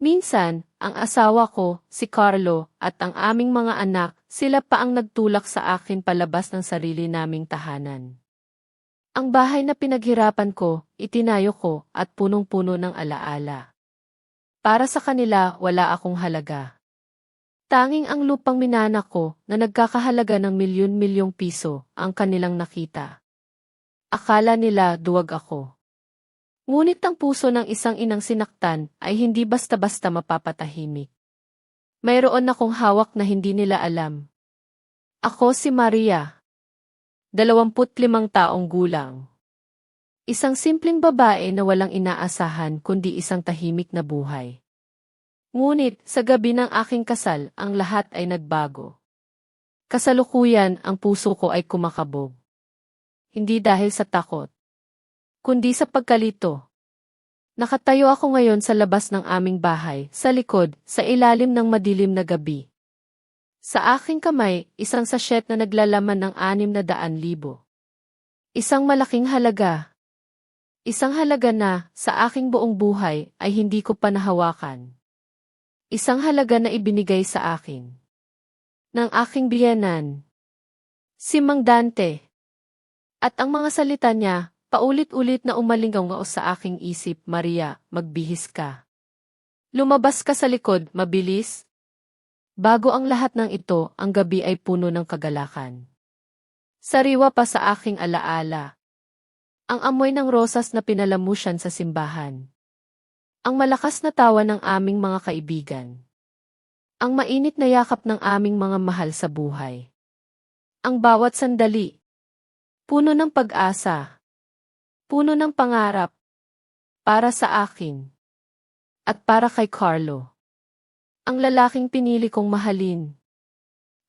Minsan, ang asawa ko, si Carlo, at ang aming mga anak, sila pa ang nagtulak sa akin palabas ng sarili naming tahanan. Ang bahay na pinaghirapan ko, itinayo ko, at punong-puno ng alaala. Para sa kanila, wala akong halaga. Tanging ang lupang minana ko, na nagkakahalaga ng milyon-milyong piso, ang kanilang nakita. Akala nila duwag ako. Ngunit ang puso ng isang inang sinaktan ay hindi basta-basta mapapatahimik. Mayroon akong hawak na hindi nila alam. Ako si Maria. 25 taong gulang. Isang simpleng babae na walang inaasahan kundi isang tahimik na buhay. Ngunit sa gabi ng aking kasal, ang lahat ay nagbago. Kasalukuyan, ang puso ko ay kumakabog. Hindi dahil sa takot, kundi sa pagkalito. Nakatayo ako ngayon sa labas ng aming bahay, sa likod, sa ilalim ng madilim na gabi. Sa aking kamay, isang sachet na naglalaman ng 600,000. Isang malaking halaga. Isang halaga na, sa aking buong buhay, ay hindi ko pa nahawakan. Isang halaga na ibinigay sa akin ng aking biyenan, si Mang Dante. At ang mga salita niya, paulit-ulit na umalingaw sa aking isip, Maria, magbihis ka. Lumabas ka sa likod, mabilis. Bago ang lahat ng ito, ang gabi ay puno ng kagalakan. Sariwa pa sa aking alaala. Ang amoy ng rosas na pinalamusyan sa simbahan. Ang malakas na tawa ng aming mga kaibigan. Ang mainit na yakap ng aming mga mahal sa buhay. Ang bawat sandali. Puno ng pag-asa. Puno ng pangarap. Para sa akin. At para kay Carlo. Ang lalaking pinili kong mahalin.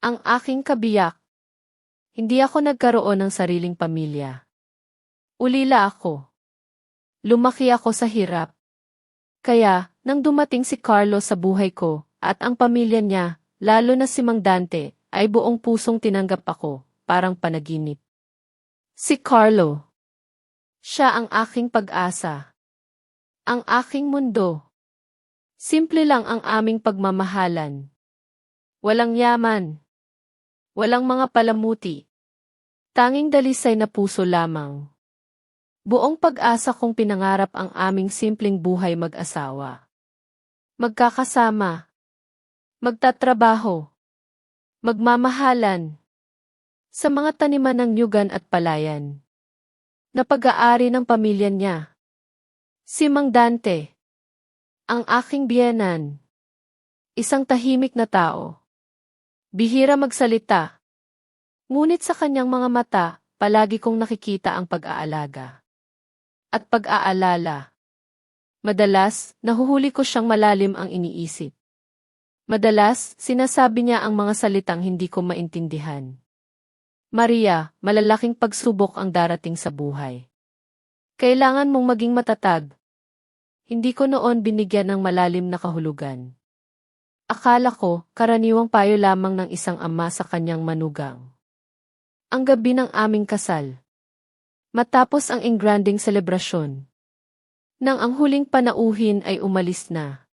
Ang aking kabiyak. Hindi ako nagkaroon ng sariling pamilya. Ulila ako. Lumaki ako sa hirap. Kaya, nang dumating si Carlo sa buhay ko, at ang pamilya niya, lalo na si Mang Dante, ay buong pusong tinanggap ako, parang panaginip. Si Carlo. Siya ang aking pag-asa. Ang aking mundo. Simple lang ang aming pagmamahalan. Walang yaman. Walang mga palamuti. Tanging dalisay na puso lamang. Buong pag-asa kong pinangarap ang aming simpleng buhay mag-asawa. Magkakasama. Magtatrabaho. Magmamahalan. Sa mga taniman ng nyugan at palayan. Na pag-aari ng pamilya niya. Si Mang Dante. Ang aking biyenan. Isang tahimik na tao. Bihira magsalita. Ngunit sa kanyang mga mata, palagi kong nakikita ang pag-aalaga. At pag-aalala. Madalas, nahuhuli ko siyang malalim ang iniisip. Madalas, sinasabi niya ang mga salitang hindi ko maintindihan. Maria, malalaking pagsubok ang darating sa buhay. Kailangan mong maging matatag. Hindi ko noon binigyan ng malalim na kahulugan. Akala ko, karaniwang payo lamang ng isang ama sa kanyang manugang. Ang gabi ng aming kasal. Matapos ang engranding selebrasyon. Nang ang huling panauhin ay umalis na.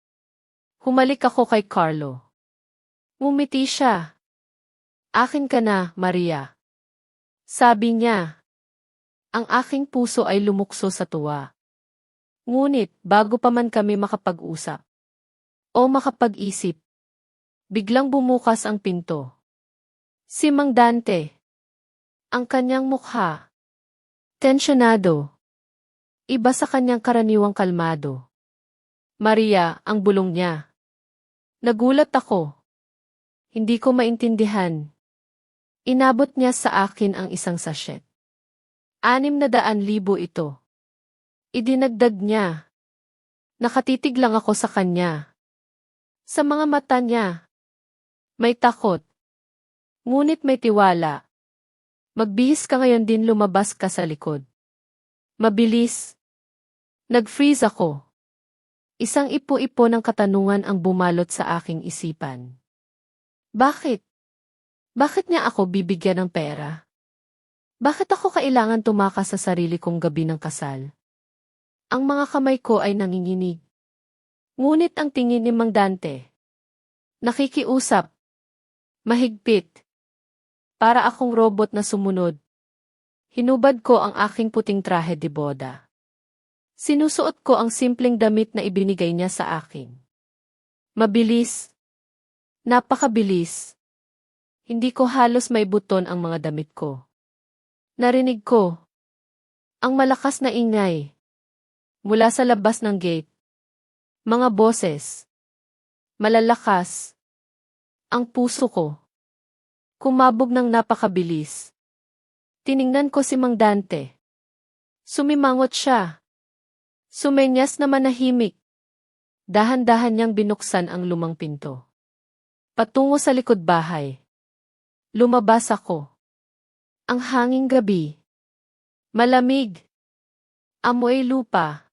Humalik ako kay Carlo. Ngumiti siya. Akin ka na, Maria. Sabi niya. Ang aking puso ay lumukso sa tuwa. Ngunit, bago pa man kami makapag-usap o makapag-isip, biglang bumukas ang pinto. Si Mang Dante. Ang kanyang mukha. Tensyonado. Iba sa kanyang karaniwang kalmado. Maria, ang bulong niya. Nagulat ako. Hindi ko maintindihan. Inabot niya sa akin ang isang sachet. 600,000 ito. Idinagdag niya. Nakatitig lang ako sa kanya. Sa mga mata niya. May takot. Ngunit may tiwala. Magbihis ka ngayon din lumabas ka sa likod. Mabilis. Nag-freeze ako. Isang ipo-ipo ng katanungan ang bumalot sa aking isipan. Bakit? Bakit niya ako bibigyan ng pera? Bakit ako kailangan tumakas sa sarili kong gabi ng kasal? Ang mga kamay ko ay nanginginig. Ngunit ang tingin ni Mang Dante, nakikiusap, mahigpit, para akong robot na sumunod. Hinubad ko ang aking puting trahe de boda. Sinusuot ko ang simpleng damit na ibinigay niya sa akin. Mabilis. Napakabilis. Hindi ko halos may buton ang mga damit ko. Narinig ko ang malakas na ingay mula sa labas ng gate. Mga boses. Malalakas. Ang puso ko kumabog ng napakabilis. Tiningnan ko si Mang Dante. Sumimangot siya. Sumenyas na manahimik. Dahan-dahan niyang binuksan ang lumang pinto. Patungo sa likod bahay. Lumabas ako. Ang hanging gabi. Malamig. Amoy lupa.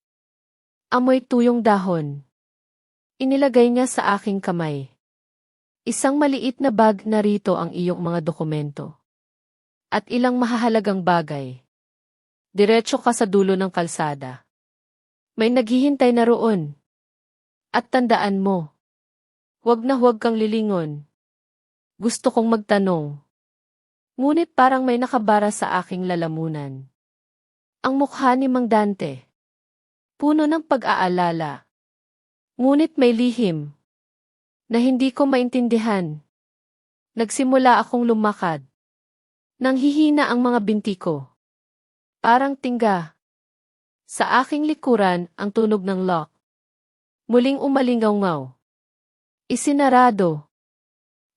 Amoy tuyong dahon. Inilagay niya sa aking kamay. Isang maliit na bag, narito ang iyong mga dokumento. At ilang mahahalagang bagay. Diretso ka sa dulo ng kalsada. May naghihintay na roon. At tandaan mo, huwag na huwag kang lilingon. Gusto kong magtanong. Ngunit parang may nakabara sa aking lalamunan. Ang mukha ni Mang Dante. Puno ng pag-aalala. Ngunit may lihim na hindi ko maintindihan. Nagsimula akong lumakad. Nanghihina ang mga binti ko. Parang tingga. Sa aking likuran ang tunog ng lock. Muling umalingaw-ngaw. Isinarado.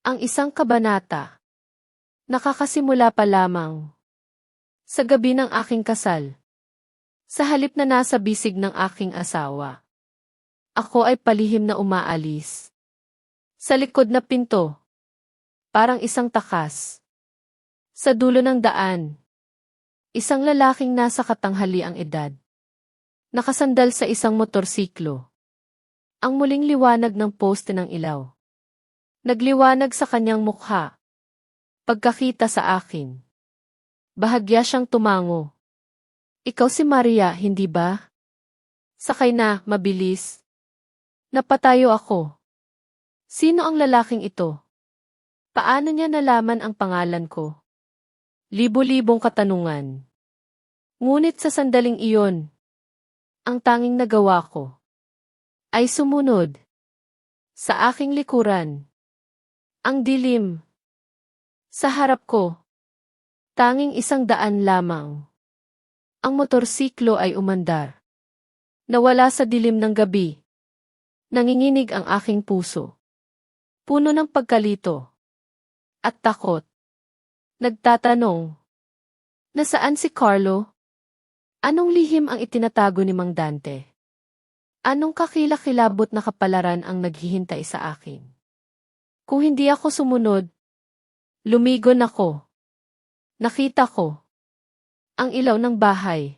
Ang isang kabanata. Nakakasimula pa lamang. Sa gabi ng aking kasal. Sa halip na nasa bisig ng aking asawa. Ako ay palihim na umaalis. Sa likod na pinto. Parang isang takas. Sa dulo ng daan. Isang lalaking nasa katanghaliang edad. Nakasandal sa isang motorsiklo. Ang muling liwanag ng poste ng ilaw. Nagliwanag sa kanyang mukha. Pagkakita sa akin. Bahagya siyang tumango. Ikaw si Maria, hindi ba? Sakay na, mabilis. Napatayo ako. Sino ang lalaking ito? Paano niya nalaman ang pangalan ko? Libo-libong katanungan. Ngunit sa sandaling iyon, ang tanging nagawa ko ay sumunod. Sa aking likuran. Ang dilim. Sa harap ko. Tanging 100 lamang. Ang motorsiklo ay umandar. Nawala sa dilim ng gabi. Nanginginig ang aking puso. Puno ng pagkalito. At takot. Nagtatanong. Nasaan si Carlo? Anong lihim ang itinatago ni Mang Dante? Anong kakilakilabot na kapalaran ang naghihintay sa akin? Kung hindi ako sumunod, lumigon ako. Nakita ko ang ilaw ng bahay.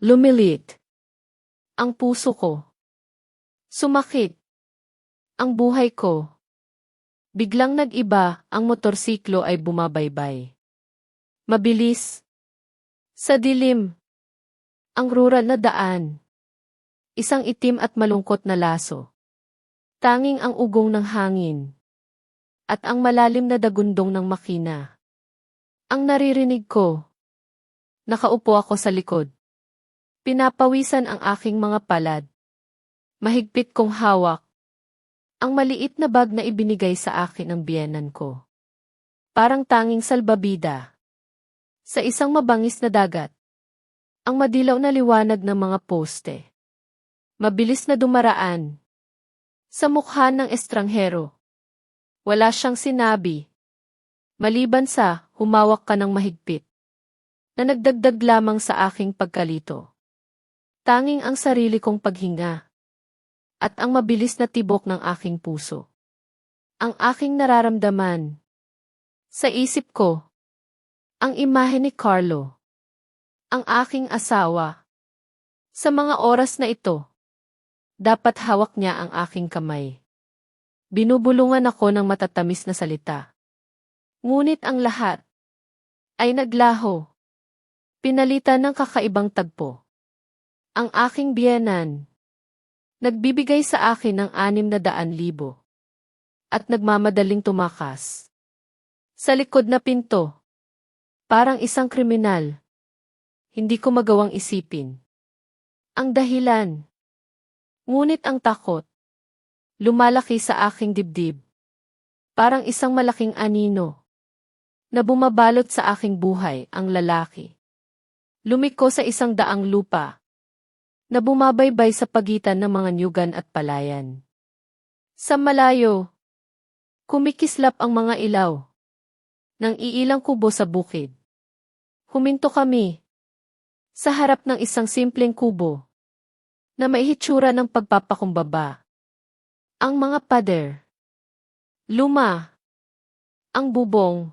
Lumilit. Ang puso ko. Sumakit. Ang buhay ko. Biglang nag-iba, ang motorsiklo ay bumabaybay. Mabilis. Sa dilim. Ang rural na daan. Isang itim at malungkot na laso. Tanging ang ugong ng hangin. At ang malalim na dagundong ng makina. Ang naririnig ko. Nakaupo ako sa likod. Pinapawisan ang aking mga palad. Mahigpit kong hawak. Ang maliit na bag na ibinigay sa akin ng biyenan ko. Parang tanging salbabida. Sa isang mabangis na dagat. Ang madilaw na liwanag ng mga poste. Mabilis na dumaraan. Sa mukha ng estranghero. Wala siyang sinabi. Maliban sa, humawak ka ng mahigpit. Na nagdagdag lamang sa aking pagkalito. Tanging ang sarili kong paghinga. At ang mabilis na tibok ng aking puso. Ang aking nararamdaman. Sa isip ko. Ang imahe ni Carlo. Ang aking asawa. Sa mga oras na ito. Dapat hawak niya ang aking kamay. Binubulungan ako ng matatamis na salita. Ngunit ang lahat ay naglaho. Pinalitan ng kakaibang tagpo. Ang aking biyenan. Nagbibigay sa akin ng 600,000 at nagmamadaling tumakas. Sa likod na pinto. Parang isang kriminal. Hindi ko magawang isipin ang dahilan. Ngunit ang takot, lumalaki sa aking dibdib. Parang isang malaking anino na bumabalot sa aking buhay, ang lalaki. Lumiko sa isang daang lupa na bumabaybay sa pagitan ng mga nyugan at palayan. Sa malayo, kumikislap ang mga ilaw ng iilang kubo sa bukid. Huminto kami sa harap ng isang simpleng kubo na may hitsura ng pagpapakumbaba. Ang mga pader, luma, ang bubong,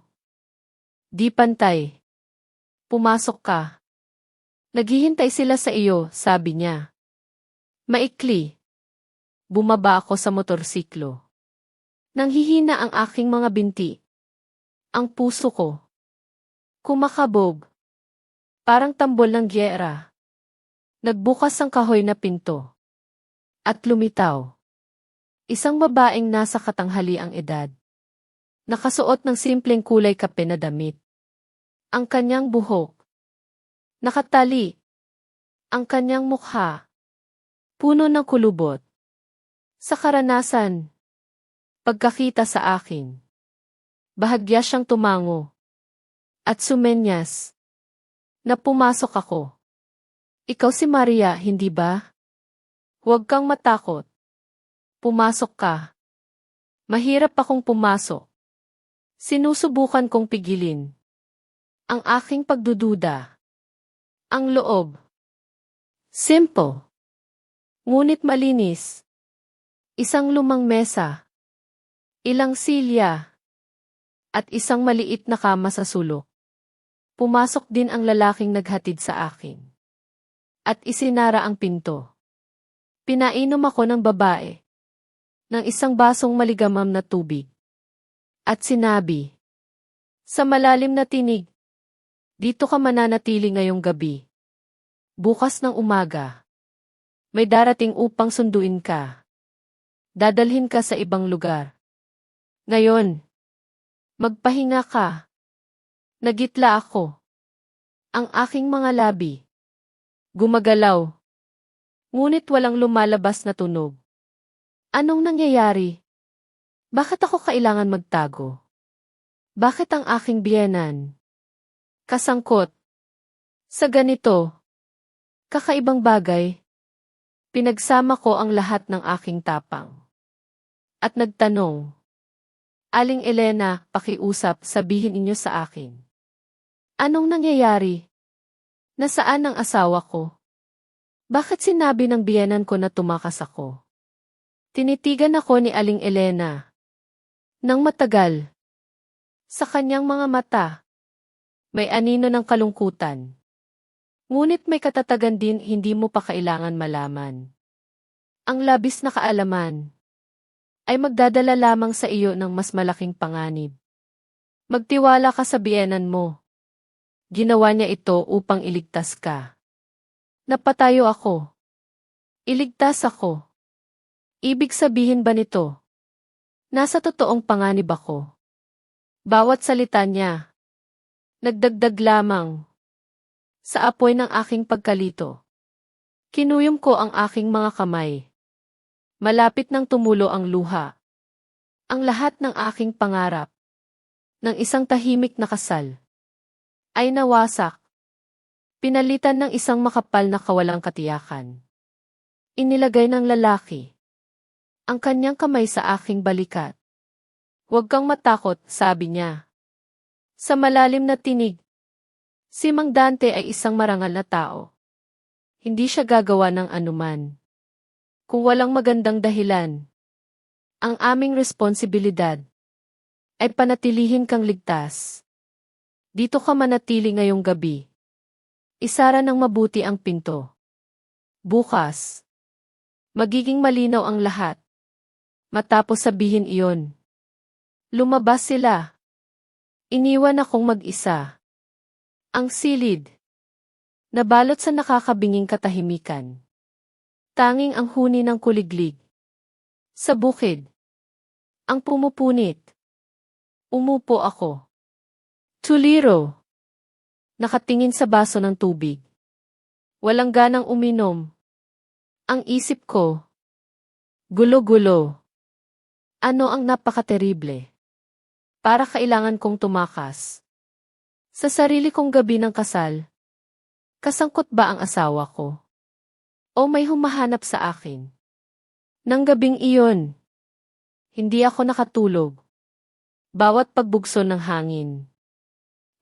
di pantay. Pumasok ka. Naghihintay sila sa iyo, sabi niya. Maikli. Bumaba ako sa motorsiklo. Nanghihina ang aking mga binti. Ang puso ko. Kumakabog. Parang tambol ng gyera. Nagbukas ang kahoy na pinto. At lumitaw. Isang babaeng nasa katanghaliang edad. Nakasuot ng simpleng kulay kape na damit. Ang kanyang buhok. Nakatali. Ang kanyang mukha. Puno ng kulubot. Sa karanasan. Pagkakita sa akin. Bahagya siyang tumango. At sumenyas. Na pumasok ako. Ikaw si Maria, hindi ba? Huwag kang matakot. Pumasok ka. Mahirap akong pumasok. Sinusubukan kong pigilin ang aking pagdududa. Ang loob. Simple. Ngunit malinis. Isang lumang mesa. Ilang silya. At isang maliit na kama sa sulok. Pumasok din ang lalaking naghatid sa akin. At isinara ang pinto. Pinainom ako ng babae. Ng isang basong maligamam na tubig. At sinabi. Sa malalim na tinig. Dito ka mananatili ngayong gabi. Bukas ng umaga. May darating upang sunduin ka. Dadalhin ka sa ibang lugar. Ngayon. Magpahinga ka. Nagitla ako. Ang aking mga labi. Gumagalaw. Ngunit walang lumalabas na tunog. Anong nangyayari? Bakit ako kailangan magtago? Bakit ang aking biyenan kasangkot sa ganito? Kakaibang bagay. Pinagsama ko ang lahat ng aking tapang. At nagtanong. Aling Elena, pakiusap, sabihin inyo sa akin. Anong nangyayari? Nasaan ang asawa ko? Bakit sinabi ng biyenan ko na tumakas ako? Tinitigan ako ni Aling Elena. Nang matagal. Sa kanyang mga mata. May anino ng kalungkutan. Ngunit may katatagan din hindi mo pa kailangan malaman. Ang labis na kaalaman ay magdadala lamang sa iyo ng mas malaking panganib. Magtiwala ka sa biyenan mo. Ginawa niya ito upang iligtas ka. Napatayo ako. Iligtas ako. Ibig sabihin ba nito? Nasa totoong panganib ako. Bawat salita niya. Nagdagdag lamang. Sa apoy ng aking pagkalito. Kinuyom ko ang aking mga kamay. Malapit nang tumulo ang luha. Ang lahat ng aking pangarap. Ng isang tahimik na kasal. Ay nawasak. Pinalitan ng isang makapal na kawalang katiyakan. Inilagay ng lalaki. Ang kanyang kamay sa aking balikat. Huwag kang matakot, sabi niya. Sa malalim na tinig. Si Mang Dante ay isang marangal na tao. Hindi siya gagawa ng anuman. Kung walang magandang dahilan. Ang aming responsibilidad ay panatilihin kang ligtas. Dito ka manatili ngayong gabi. Isara ng mabuti ang pinto. Bukas. Magiging malinaw ang lahat. Matapos sabihin iyon. Lumabas sila. Iniwan akong mag-isa. Ang silid. Nabalot sa nakakabinging katahimikan. Tanging ang huni ng kuliglig. Sa bukid. Ang pumupunit. Umupo ako. Tuliro. Nakatingin sa baso ng tubig. Walang ganang uminom. Ang isip ko. Gulo-gulo. Ano ang napakaterible? Para kailangan kong tumakas. Sa sarili kong gabi ng kasal. Kasangkot ba ang asawa ko? O may humahanap sa akin? Nang gabing iyon. Hindi ako nakatulog. Bawat pagbugso ng hangin.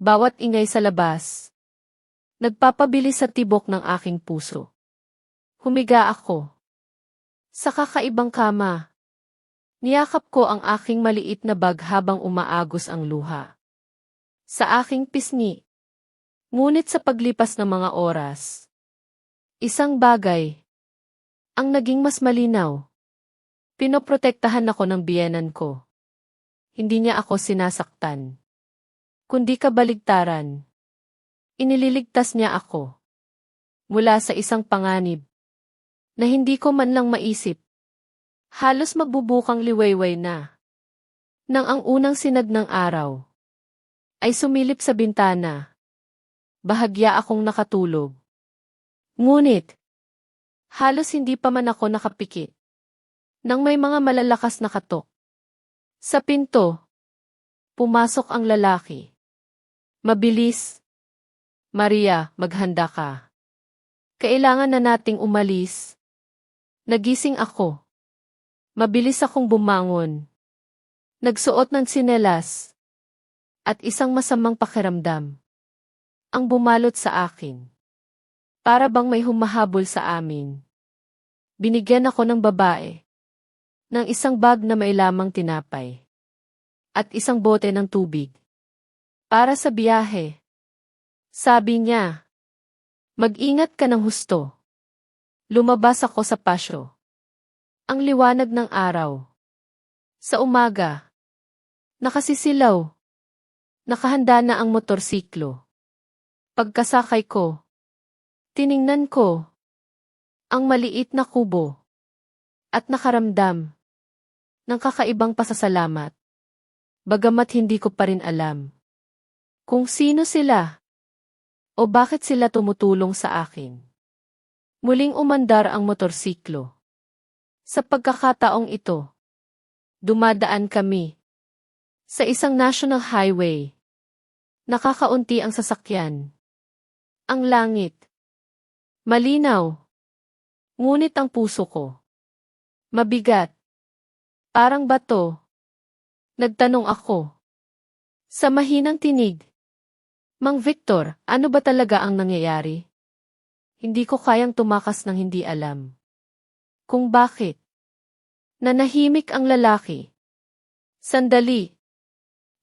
Bawat ingay sa labas. Nagpapabilis sa tibok ng aking puso. Humiga ako. Sa kakaibang kama. Niyakap ko ang aking maliit na bag habang umaagos ang luha. Sa aking pisngi. Ngunit sa paglipas ng mga oras. Isang bagay. Ang naging mas malinaw. Pinoprotektahan ako ng biyenan ko. Hindi niya ako sinasaktan. Kundi kabaligtaran. Inililigtas niya ako. Mula sa isang panganib. Na hindi ko man lang maisip. Halos magbubukang liwayway na. Nang ang unang sinag ng araw. Ay sumilip sa bintana. Bahagya akong nakatulog. Ngunit. Halos hindi pa man ako nakapikit. Nang may mga malalakas na katok. Sa pinto. Pumasok ang lalaki. Mabilis. Maria, maghanda ka. Kailangan na nating umalis. Nagising ako. Mabilis akong bumangon. Nagsuot ng tsinelas. At isang masamang pakiramdam. Ang bumalot sa akin. Para bang may humahabol sa amin. Binigyan ako ng babae. Ng isang bag na may lamang tinapay. At isang bote ng tubig. Para sa biyahe. Sabi niya. Mag-ingat ka ng husto. Lumabas ako sa pasyo. Ang liwanag ng araw. Sa umaga. Nakasisilaw. Nakahanda na ang motorsiklo. Pagkasakay ko. Tiningnan ko. Ang maliit na kubo. At nakaramdam. Ng kakaibang pasasalamat. Bagamat hindi ko pa rin alam. Kung sino sila. O bakit sila tumutulong sa akin. Muling umandar ang motorsiklo. Sa pagkakataong ito. Dumadaan kami. Sa isang national highway. Nakakaunti ang sasakyan. Ang langit. Malinaw. Ngunit ang puso ko. Mabigat. Parang bato. Nagtanong ako. Sa mahinang tinig. Mang Victor, ano ba talaga ang nangyayari? Hindi ko kayang tumakas ng hindi alam. Kung bakit. Nanahimik ang lalaki. Sandali.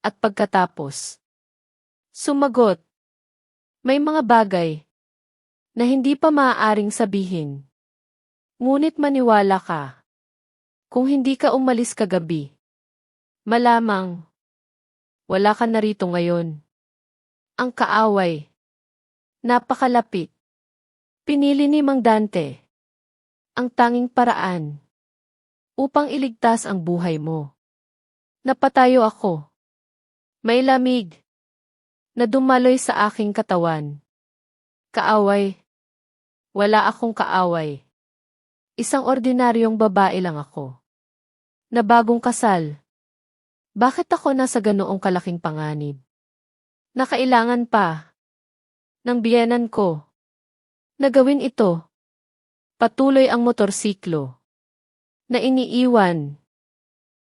At pagkatapos. Sumagot. May mga bagay. Na hindi pa maaaring sabihin. Ngunit maniwala ka. Kung hindi ka umalis kagabi. Malamang. Wala ka na rito ngayon. Ang kaaway. Napakalapit. Pinili ni Mang Dante. Ang tanging paraan. Upang iligtas ang buhay mo. Napatayo ako. May lamig. Na dumaloy sa aking katawan. Kaaway. Wala akong kaaway. Isang ordinaryong babae lang ako. Na bagong kasal. Bakit ako nasa ganoong kalaking panganib? Na kailangan pa. Ng biyenan ko. Na gawin ito. Patuloy ang motorsiklo. Na iniiwan.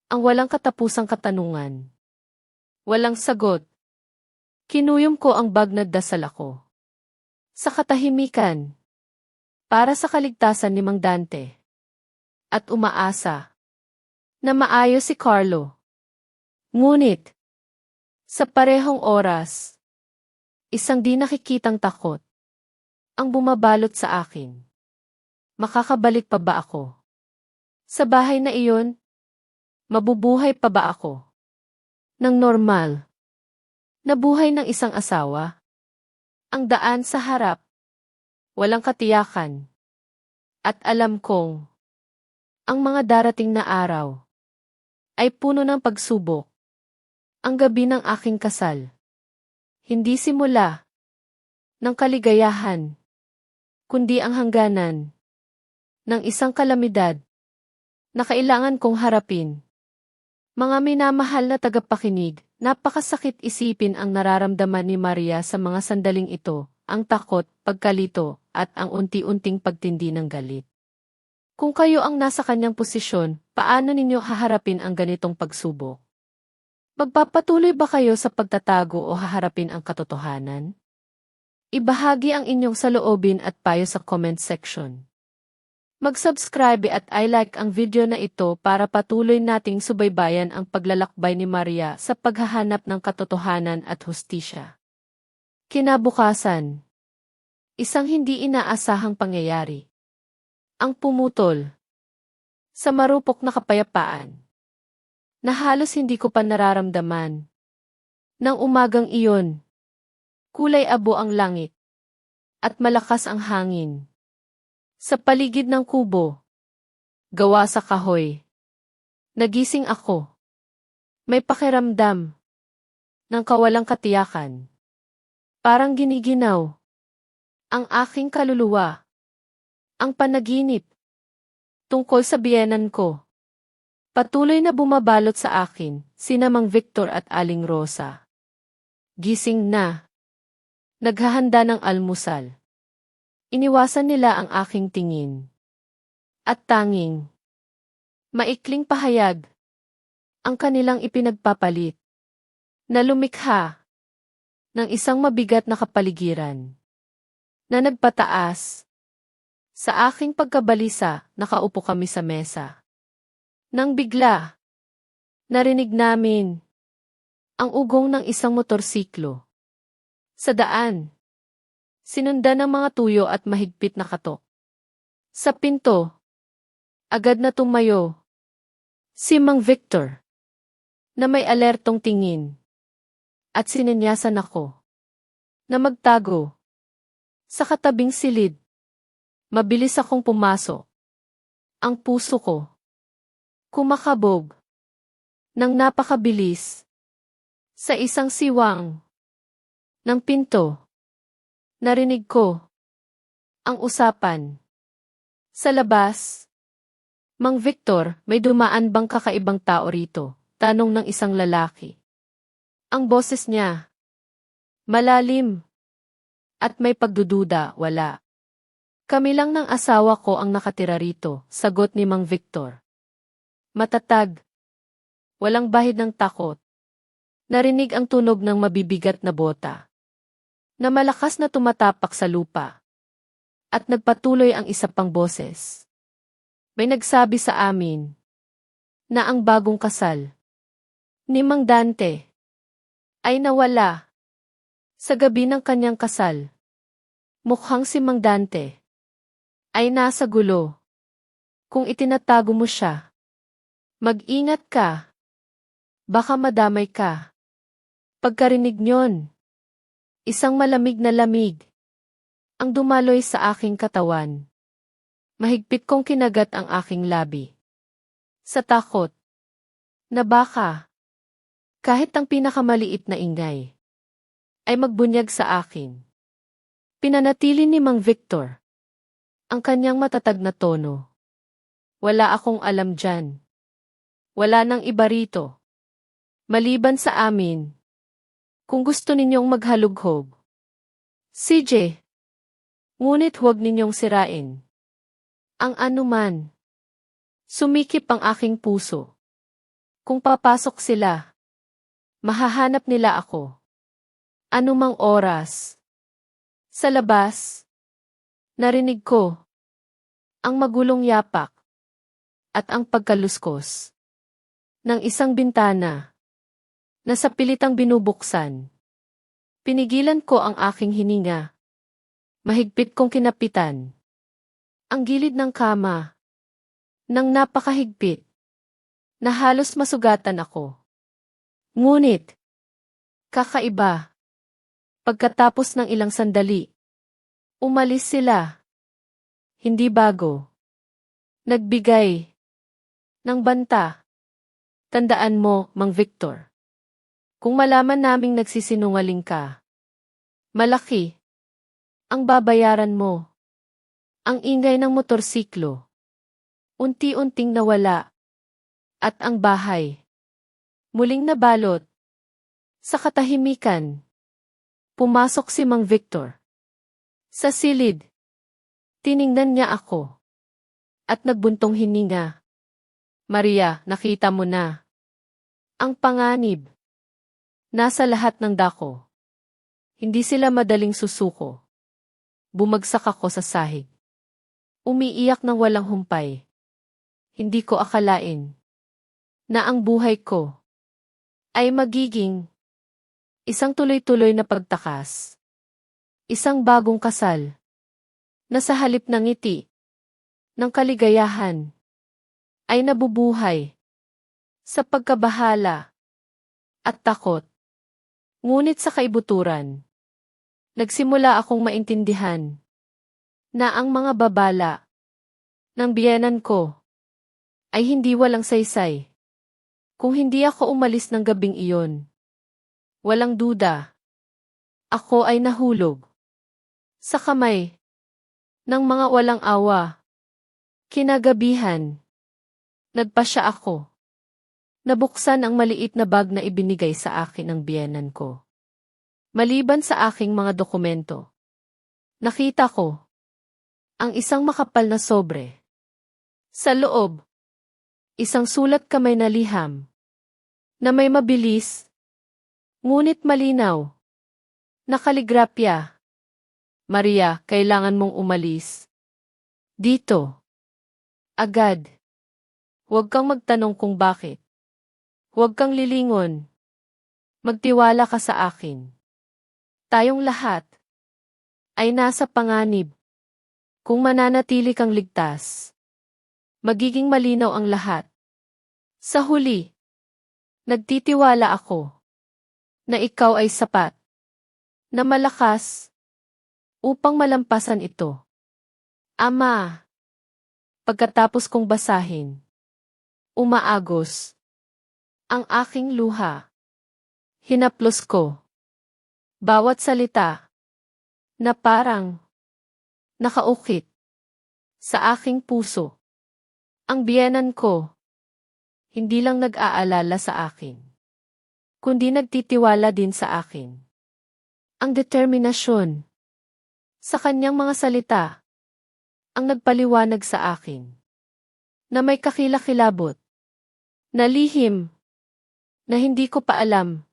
Ang walang katapusang katanungan. Walang sagot. Kinuyom ko ang bag na dasal ako. Sa katahimikan. Para sa kaligtasan ni Mang Dante. At umaasa. Na maayos si Carlo. Ngunit. Sa parehong oras. Isang di nakikitang takot. Ang bumabalot sa akin. Makakabalik pa ba ako? Sa bahay na iyon. Mabubuhay pa ba ako? Nang normal. Nabuhay ng isang asawa. Ang daan sa harap. Walang katiyakan. At alam kong ang mga darating na araw ay puno ng pagsubok. Ang gabi ng aking kasal, hindi simula ng kaligayahan, kundi ang hangganan ng isang kalamidad na kailangan kong harapin. Mga minamahal na tagapakinig, napakasakit isipin ang nararamdaman ni Maria sa mga sandaling ito, ang takot, pagkalito, at ang unti-unting pagtindi ng galit. Kung kayo ang nasa kanyang posisyon, paano ninyo haharapin ang ganitong pagsubok? Magpapatuloy ba kayo sa pagtatago o haharapin ang katotohanan? Ibahagi ang inyong saloobin at payo sa comment section. Mag-subscribe at i-like ang video na ito para patuloy nating subaybayan ang paglalakbay ni Maria sa paghahanap ng katotohanan at hustisya. Kinabukasan, isang hindi inaasahang pangyayari ang pumutol sa marupok na kapayapaan na halos hindi ko pa nararamdaman. Nang umagang iyon, kulay abo ang langit at malakas ang hangin. Sa paligid ng kubo, gawa sa kahoy, nagising ako. May pakiramdam ng kawalang katiyakan. Parang giniginaw ang aking kaluluwa. Ang panaginip tungkol sa biyenan ko patuloy na bumabalot sa akin, sina Mang Victor at Aling Rosa. Gising na. Naghahanda ng almusal. Iniwasan nila ang aking tingin. At tanging maikling pahayag ang kanilang ipinagpapalit na lumikha ng isang mabigat na kapaligiran na nagpataas. Sa aking pagkabalisa, nakaupo kami sa mesa. Nang bigla, narinig namin ang ugong ng isang motorsiklo. Sa daan, sinundan ng mga tuyo at mahigpit na katok. Sa pinto, agad na tumayo si Mang Victor na may alertong tingin at sinenyasan ako na magtago sa katabing silid. Mabilis akong pumasok. Ang puso ko kumakabog ng napakabilis sa isang siwang ng pinto. Narinig ko ang usapan sa labas. Mang Victor, may dumaan bang kakaibang tao rito? Tanong ng isang lalaki. Ang boses niya malalim at may pagdududa. Wala. Kami lang ng asawa ko ang nakatira rito, sagot ni Mang Victor. Matatag. Walang bahid ng takot. Narinig ang tunog ng mabibigat na bota na malakas na tumatapak sa lupa. At nagpatuloy ang isa pang boses. May nagsabi sa amin na ang bagong kasal ni Mang Dante ay nawala sa gabi ng kanyang kasal. Mukhang si Mang Dante ay nasa gulo. Kung itinatago mo siya, mag-ingat ka. Baka madamay ka. Pagkarinig niyon, isang malamig na lamig ang dumaloy sa aking katawan. Mahigpit kong kinagat ang aking labi. Sa takot na baka kahit ang pinakamaliit na ingay ay magbunyag sa akin. Pinanatili ni Mang Victor ang kanyang matatag na tono. Wala akong alam dyan. Wala nang iba rito. Maliban sa amin. Kung gusto ninyong maghalughog. CJ. Ngunit huwag ninyong sirain ang anuman. Sumikip ang aking puso. Kung papasok sila, mahahanap nila ako. Anumang oras. Sa labas, narinig ko ang magulong yapak at ang pagkaluskos ng isang bintana na sa pilitang binubuksan. Pinigilan ko ang aking hininga. Mahigpit kong kinapitan ang gilid ng kama nang napakahigpit na halos masugatan ako. Ngunit, kakaiba. Pagkatapos ng ilang sandali, umalis sila. Hindi bago. Nagbigay ng banta. Tandaan mo, Mang Victor. Kung malaman naming nagsisinungaling ka, malaki ang babayaran mo. Ang ingay ng motorsiklo. Unti-unting nawala. At ang bahay. Muling nabalot. Sa katahimikan. Pumasok si Mang Victor. Sa silid. Tiningnan niya ako. At nagbuntong hininga. Maria, nakita mo na. Ang panganib. Nasa lahat ng dako. Hindi sila madaling susuko. Bumagsak ako sa sahig. Umiiyak ng walang humpay. Hindi ko akalain na ang buhay ko ay magiging isang tuloy-tuloy na pagtakas. Isang bagong kasal na sa halip ng ngiti ng kaligayahan ay nabubuhay sa pagkabahala at takot. Ngunit sa kaibuturan, nagsimula akong maintindihan na ang mga babala ng biyenan ko ay hindi walang saysay. Kung hindi ako umalis ng gabing iyon, walang duda, ako ay nahulog sa kamay ng mga walang awa. Kinagabihan, nagpasya ako. Nabuksan ang maliit na bag na ibinigay sa akin ng biyenan ko. Maliban sa aking mga dokumento, nakita ko ang isang makapal na sobre. Sa loob, isang sulat kamay na liham na may mabilis, ngunit malinaw na kaligrapya. Maria, kailangan mong umalis. Dito. Agad. Huwag kang magtanong kung bakit. Huwag kang lilingon. Magtiwala ka sa akin. Tayong lahat ay nasa panganib. Kung mananatili kang ligtas, magiging malinaw ang lahat. Sa huli, nagtitiwala ako na ikaw ay sapat, na malakas, upang malampasan ito. Ama, pagkatapos kong basahin, umaagos ang aking luha. Hinaplos ko bawat salita na parang nakaukit sa aking puso. Ang biyenan ko hindi lang nag-aalala sa akin, kundi nagtitiwala din sa akin. Ang determinasyon sa kanyang mga salita ang nagpaliwanag sa akin na may kakilakilabot na lihim na hindi ko pa alam.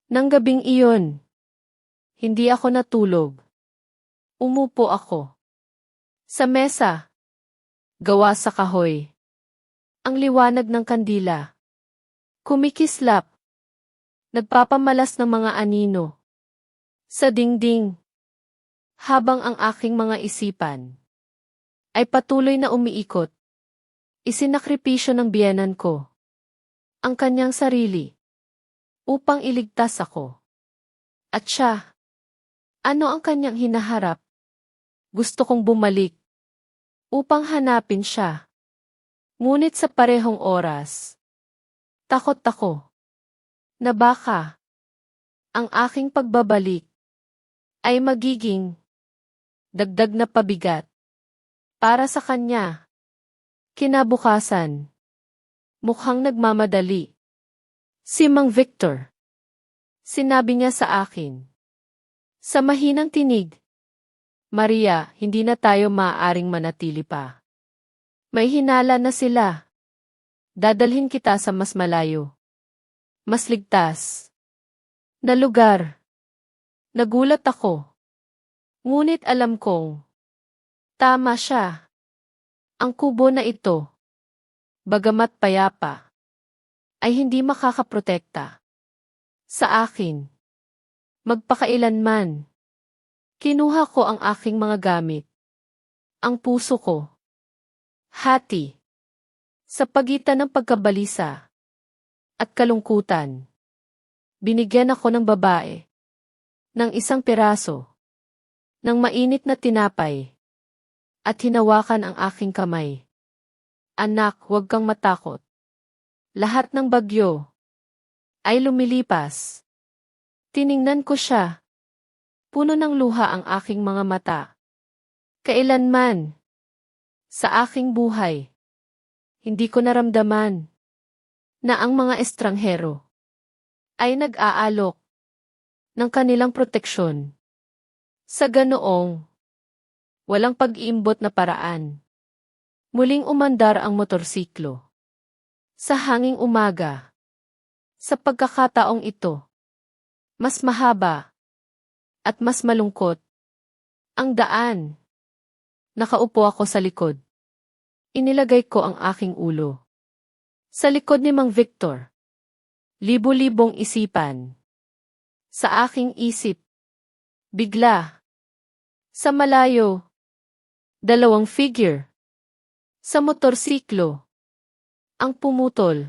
Nang gabing iyon, hindi ako natulog. Umupo ako sa mesa, gawa sa kahoy. Ang liwanag ng kandila kumikislap, nagpapamalas ng mga anino sa dingding, habang ang aking mga isipan ay patuloy na umiikot. Isinakripisyo ng biyenan ko ang kanyang sarili upang iligtas ako. At siya, ano ang kanyang hinaharap? Gusto kong bumalik upang hanapin siya. Ngunit sa parehong oras, takot ako na baka ang aking pagbabalik ay magiging dagdag na pabigat para sa kanya. Kinabukasan, mukhang nagmamadali si Mang Victor. Sinabi niya sa akin sa mahinang tinig, Maria, hindi na tayo maaaring manatili pa. May hinala na sila. Dadalhin kita sa mas malayo, mas ligtas na lugar. Nagulat ako. Ngunit alam kong tama siya. Ang kubo na ito, bagamat payapa, ay hindi makakaprotekta sa akin. Magpakailanman. Kinuha ko ang aking mga gamit. Ang puso ko. Hati. Sa pagitan ng pagkabalisa at kalungkutan. Binigyan ako ng babae ng isang piraso ng mainit na tinapay at hinawakan ang aking kamay. Anak, huwag kang matakot. Lahat ng bagyo ay lumilipas. Tiningnan ko siya. Puno ng luha ang aking mga mata. Kailanman, sa aking buhay, hindi ko naramdaman na ang mga estranghero ay nag-aalok ng kanilang proteksyon. Sa ganoong walang pag-iimbot na paraan, muling umandar ang motorsiklo. Sa hanging umaga, sa pagkakataong ito, mas mahaba at mas malungkot ang daan. Nakaupo ako sa likod. Inilagay ko ang aking ulo sa likod ni Mang Victor. Libo-libong isipan sa aking isip. Bigla, sa malayo, dalawang figure sa motorsiklo ang pumutol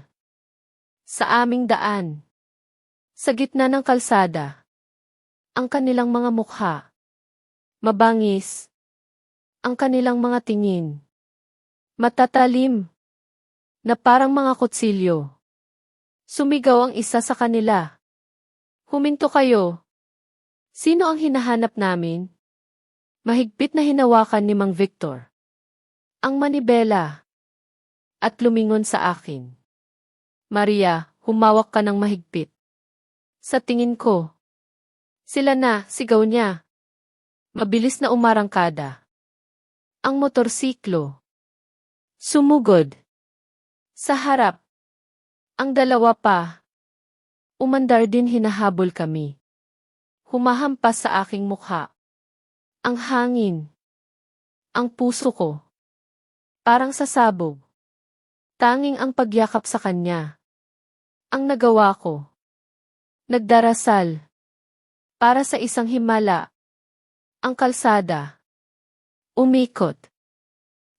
sa aming daan. Sa gitna ng kalsada, ang kanilang mga mukha, mabangis, ang kanilang mga tingin, matatalim, na parang mga kutsilyo. Sumigaw ang isa sa kanila. Huminto kayo. Sino ang hinahanap namin? Mahigpit na hinawakan ni Mang Victor ang manibela at lumingon sa akin. Maria, humawak ka ng mahigpit. Sa tingin ko, sila na, sigaw niya. Mabilis na umarangkada ang motorsiklo. Sumugod sa harap. Ang dalawa pa. Umandar din, hinahabol kami. Humahampas sa aking mukha. Ang hangin. Ang puso ko. Parang sasabog. Tanging ang pagyakap sa kanya ang nagawa ko. Nagdarasal para sa isang himala. Ang kalsada umikot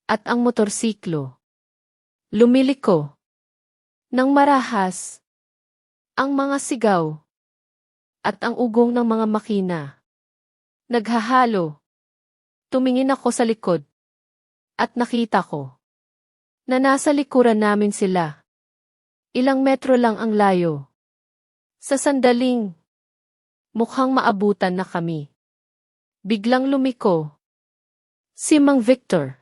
at ang motorsiklo lumiliko nang marahas. Ang mga sigaw at ang ugong ng mga makina naghahalo. Tumingin ako sa likod at nakita ko na nasa likuran namin sila. Ilang metro lang ang layo. Sa sandaling, mukhang maabutan na kami. Biglang lumiko si Mang Victor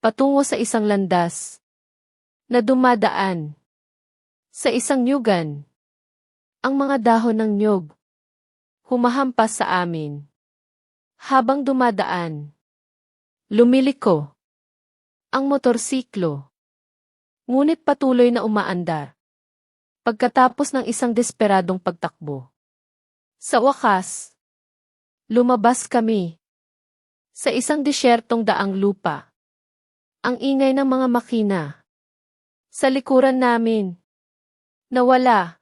patungo sa isang landas na dumadaan sa isang nyugan. Ang mga dahon ng nyug humahampas sa amin. Habang dumadaan, lumiliko ang motorsiklo. Ngunit patuloy na umaandar. Pagkatapos ng isang desperadong pagtakbo. Sa wakas, lumabas kami sa isang disyertong daang lupa. Ang ingay ng mga makina sa likuran namin nawala.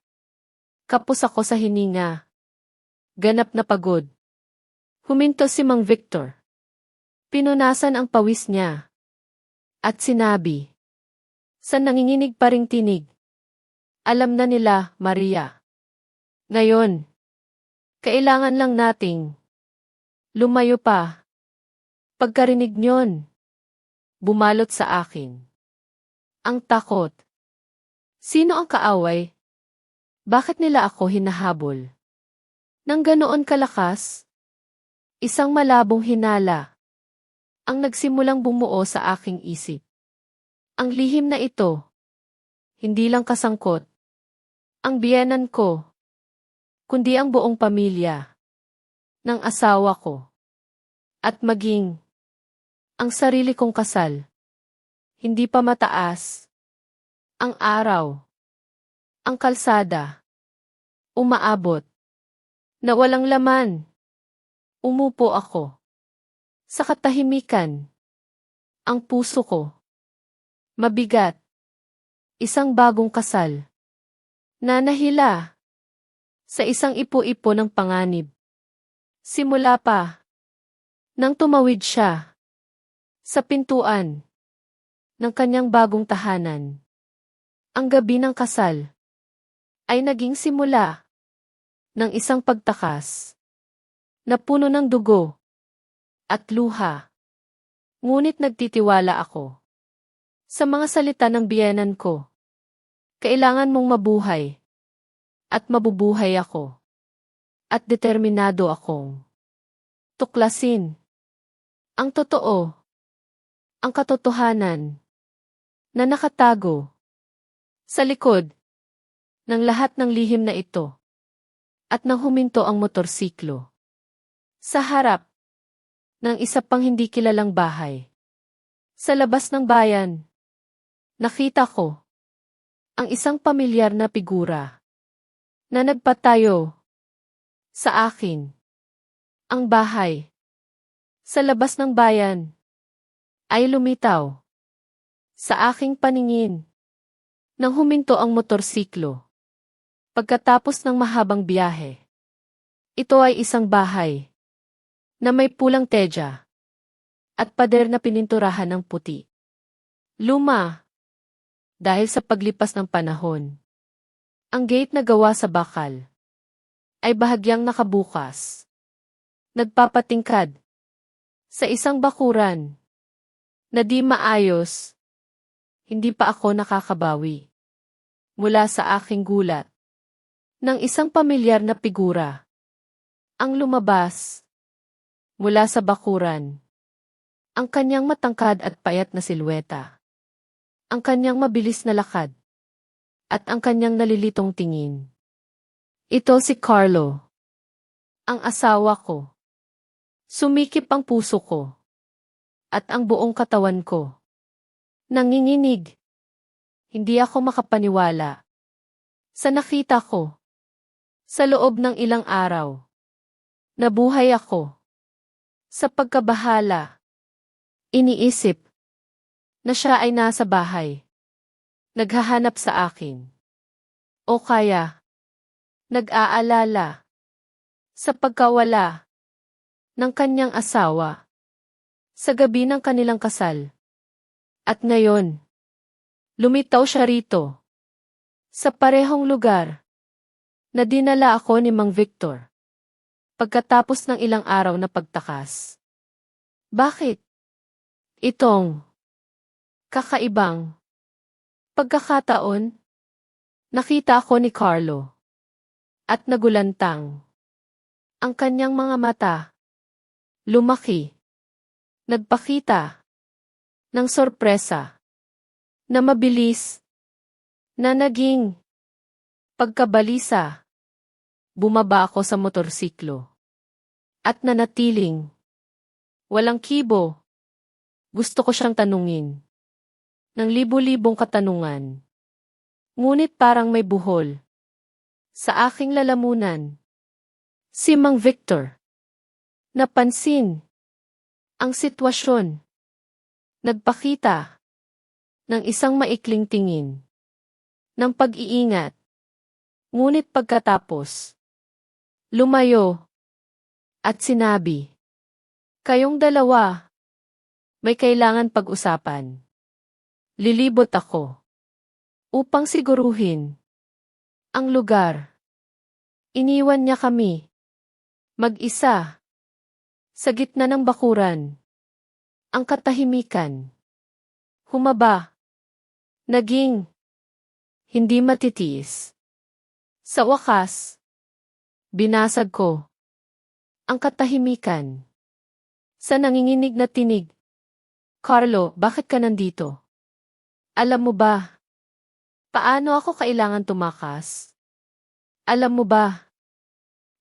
Kapos ako sa hininga. Ganap na pagod. Huminto si Mang Victor. Pinunasan ang pawis niya. At sinabi, sa nanginginig pa ring tinig, alam na nila, Maria. Ngayon, kailangan lang nating lumayo pa. Pagkarinig niyon, bumalot sa akin ang takot. Sino ang kaaway? Bakit nila ako hinahabol? Nang ganoon kalakas, isang malabong hinala ang nagsimulang bumuo sa aking isip. Ang lihim na ito, hindi lang kasangkot ang biyenan ko, kundi ang buong pamilya ng asawa ko at maging ang sarili kong kasal. Hindi pa mataas ang araw, ang kalsada, umaabot, na walang laman. Umupo ako sa katahimikan. Ang puso ko mabigat. Isang bagong kasal na nahila sa isang ipo-ipo ng panganib. Simula pa nang tumawid siya sa pintuan ng kanyang bagong tahanan. Ang gabi ng kasal ay naging simula ng isang pagtakas na puno ng dugo at luha. Ngunit nagtitiwala ako Sa mga salita ng biyenan ko, kailangan mong mabuhay, at mabubuhay ako, at determinado akong tuklasin ang totoo, ang katotohanan na nakatago sa likod ng lahat ng lihim na ito. At nang huminto ang motorsiklo sa harap ng isa pang hindi kilalang bahay sa labas ng bayan, nakita ko ang isang pamilyar na figura na nagpatayo sa akin. Ang bahay sa labas ng bayan ay lumitaw sa aking paningin nang huminto ang motorsiklo. Pagkatapos ng mahabang biyahe, ito ay isang bahay na may pulang teja at pader na pininturahan ng puti. Luma dahil sa paglipas ng panahon. Ang gate na gawa sa bakal ay bahagyang nakabukas. Nagpapatingkad sa isang bakuran na di maayos. Hindi pa ako nakakabawi mula sa aking gulat ng isang pamilyar na figura ang lumabas mula sa bakuran. Ang kanyang matangkad at payat na silweta, ang kanyang mabilis na lakad, at ang kanyang nalilitong tingin. Ito si Carlo, ang asawa ko. Sumikip ang puso ko, at ang buong katawan ko nanginginig. Hindi ako makapaniwala sa nakita ko. Sa loob ng ilang araw, nabuhay ako. Sa pagkabahala, iniisip na siya ay nasa bahay, naghahanap sa akin. O kaya, nag-aalala sa pagkawala ng kanyang asawa sa gabi ng kanilang kasal. At ngayon, lumitaw siya rito sa parehong lugar na dinala ako ni Mang Victor pagkatapos ng ilang araw na pagtakas. Bakit? Itong kakaibang pagkakataon, nakita ako ni Carlo at nagulantang. Ang kanyang mga mata lumaki, nagpakita ng sorpresa na mabilis na naging pagkabalisa. Bumaba ako sa motorsiklo at nanatiling walang kibo. Gusto ko siyang tanungin ng libu-libong katanungan. Ngunit parang may buhol sa aking lalamunan. Si Mang Victor. Napansin ang sitwasyon. Nagpakita ng isang maikling tingin ng pag-iingat. Ngunit pagkatapos, lumayo at sinabi, "Kayong dalawa, may kailangan pag-usapan." Lilibot ako upang siguruhin ang lugar. Iniwan niya kami mag-isa sa gitna ng bakuran. Ang katahimikan humaba, naging hindi matitiis. Sa wakas, binasag ko ang katahimikan sa nanginginig na tinig. Carlo, bakit ka nandito? Alam mo ba, paano ako kailangan tumakas? Alam mo ba,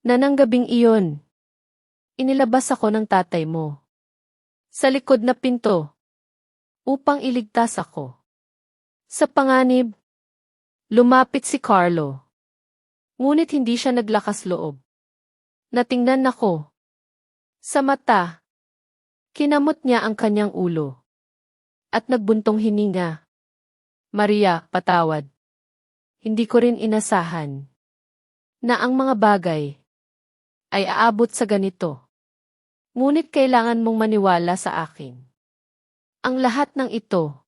na nang gabing iyon, inilabas ako ng tatay mo sa likod na pinto upang iligtas ako. Sa panganib, lumapit si Carlo. Ngunit hindi siya naglakas loob. Natingnan ako sa mata. Kinamot niya ang kanyang ulo at nagbuntong hininga. Maria, patawad. Hindi ko rin inasahan na ang mga bagay ay aabot sa ganito. Ngunit kailangan mong maniwala sa akin. Ang lahat ng ito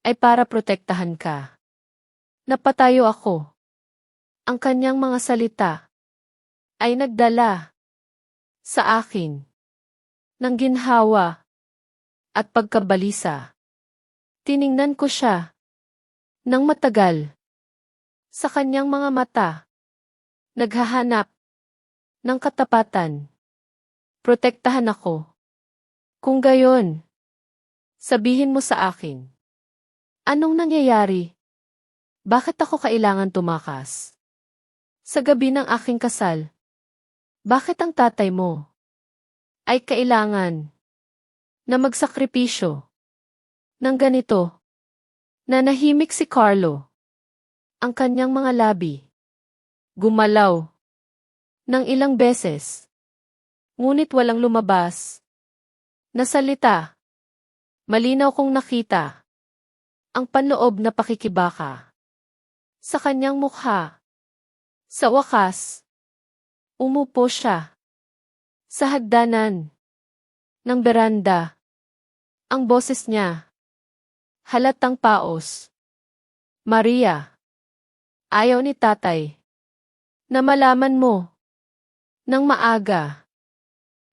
ay para protektahan ka. Napatayo ako. Ang kanyang mga salita ay nagdala sa akin ng ginhawa at pagkabalisa. Tiningnan ko siya nang matagal. Sa kanyang mga mata, naghahanap ng katapatan. Protektahan ako. Kung gayon, sabihin mo sa akin. Anong nangyayari? Bakit ako kailangan tumakas? Sa gabi ng aking kasal, bakit ang tatay mo ay kailangan na magsakripisyo ng ganito? Nanahimik si Carlo. Ang kanyang mga labi gumalaw ng ilang beses. Ngunit walang lumabas na salita. Malinaw kong nakita ang panloob na pakikibaka sa kanyang mukha. Sa wakas, umupo siya sa hagdanan ng beranda. Ang boses niya, halatang paos. Maria, ayaw ni tatay na malaman mo ng maaga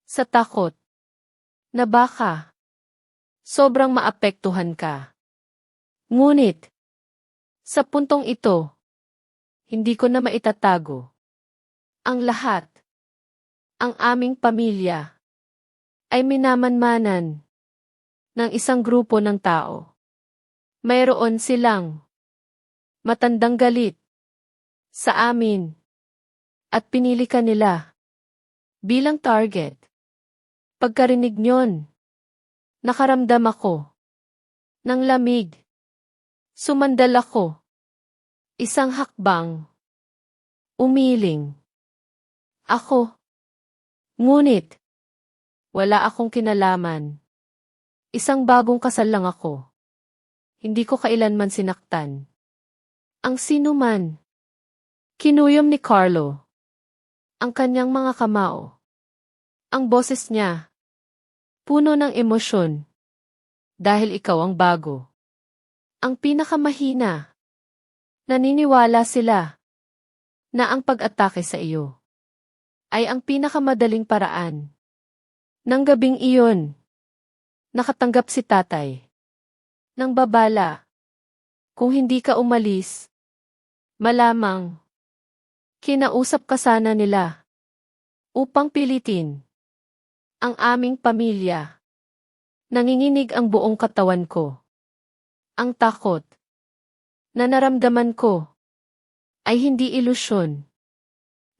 sa takot na baka sobrang maapektuhan ka. Ngunit, sa puntong ito, hindi ko na maitatago ang lahat. Ang aming pamilya ay minamanmanan ng isang grupo ng tao. Mayroon silang matandang galit sa amin at pinili ka nila bilang target. Pagkarinig nyon, nakaramdam ako ng lamig. Sumandal ako. Isang hakbang. Umiling. Ako. Ngunit, wala akong kinalaman. Isang bagong kasal lang ako. Hindi ko kailanman sinaktan ang sinuman. Kinuyom ni Carlo ang kanyang mga kamao. Ang boses niya, puno ng emosyon. Dahil ikaw ang bago. Ang pinakamahina. Naniniwala sila na ang pag-atake sa iyo ay ang pinakamadaling paraan. Nang gabing iyon, nakatanggap si tatay ng babala. Kung hindi ka umalis, malamang kinausap ka sana nila upang pilitin ang aming pamilya. Nanginginig ang buong katawan ko. Ang takot na naramdaman ko ay hindi ilusyon.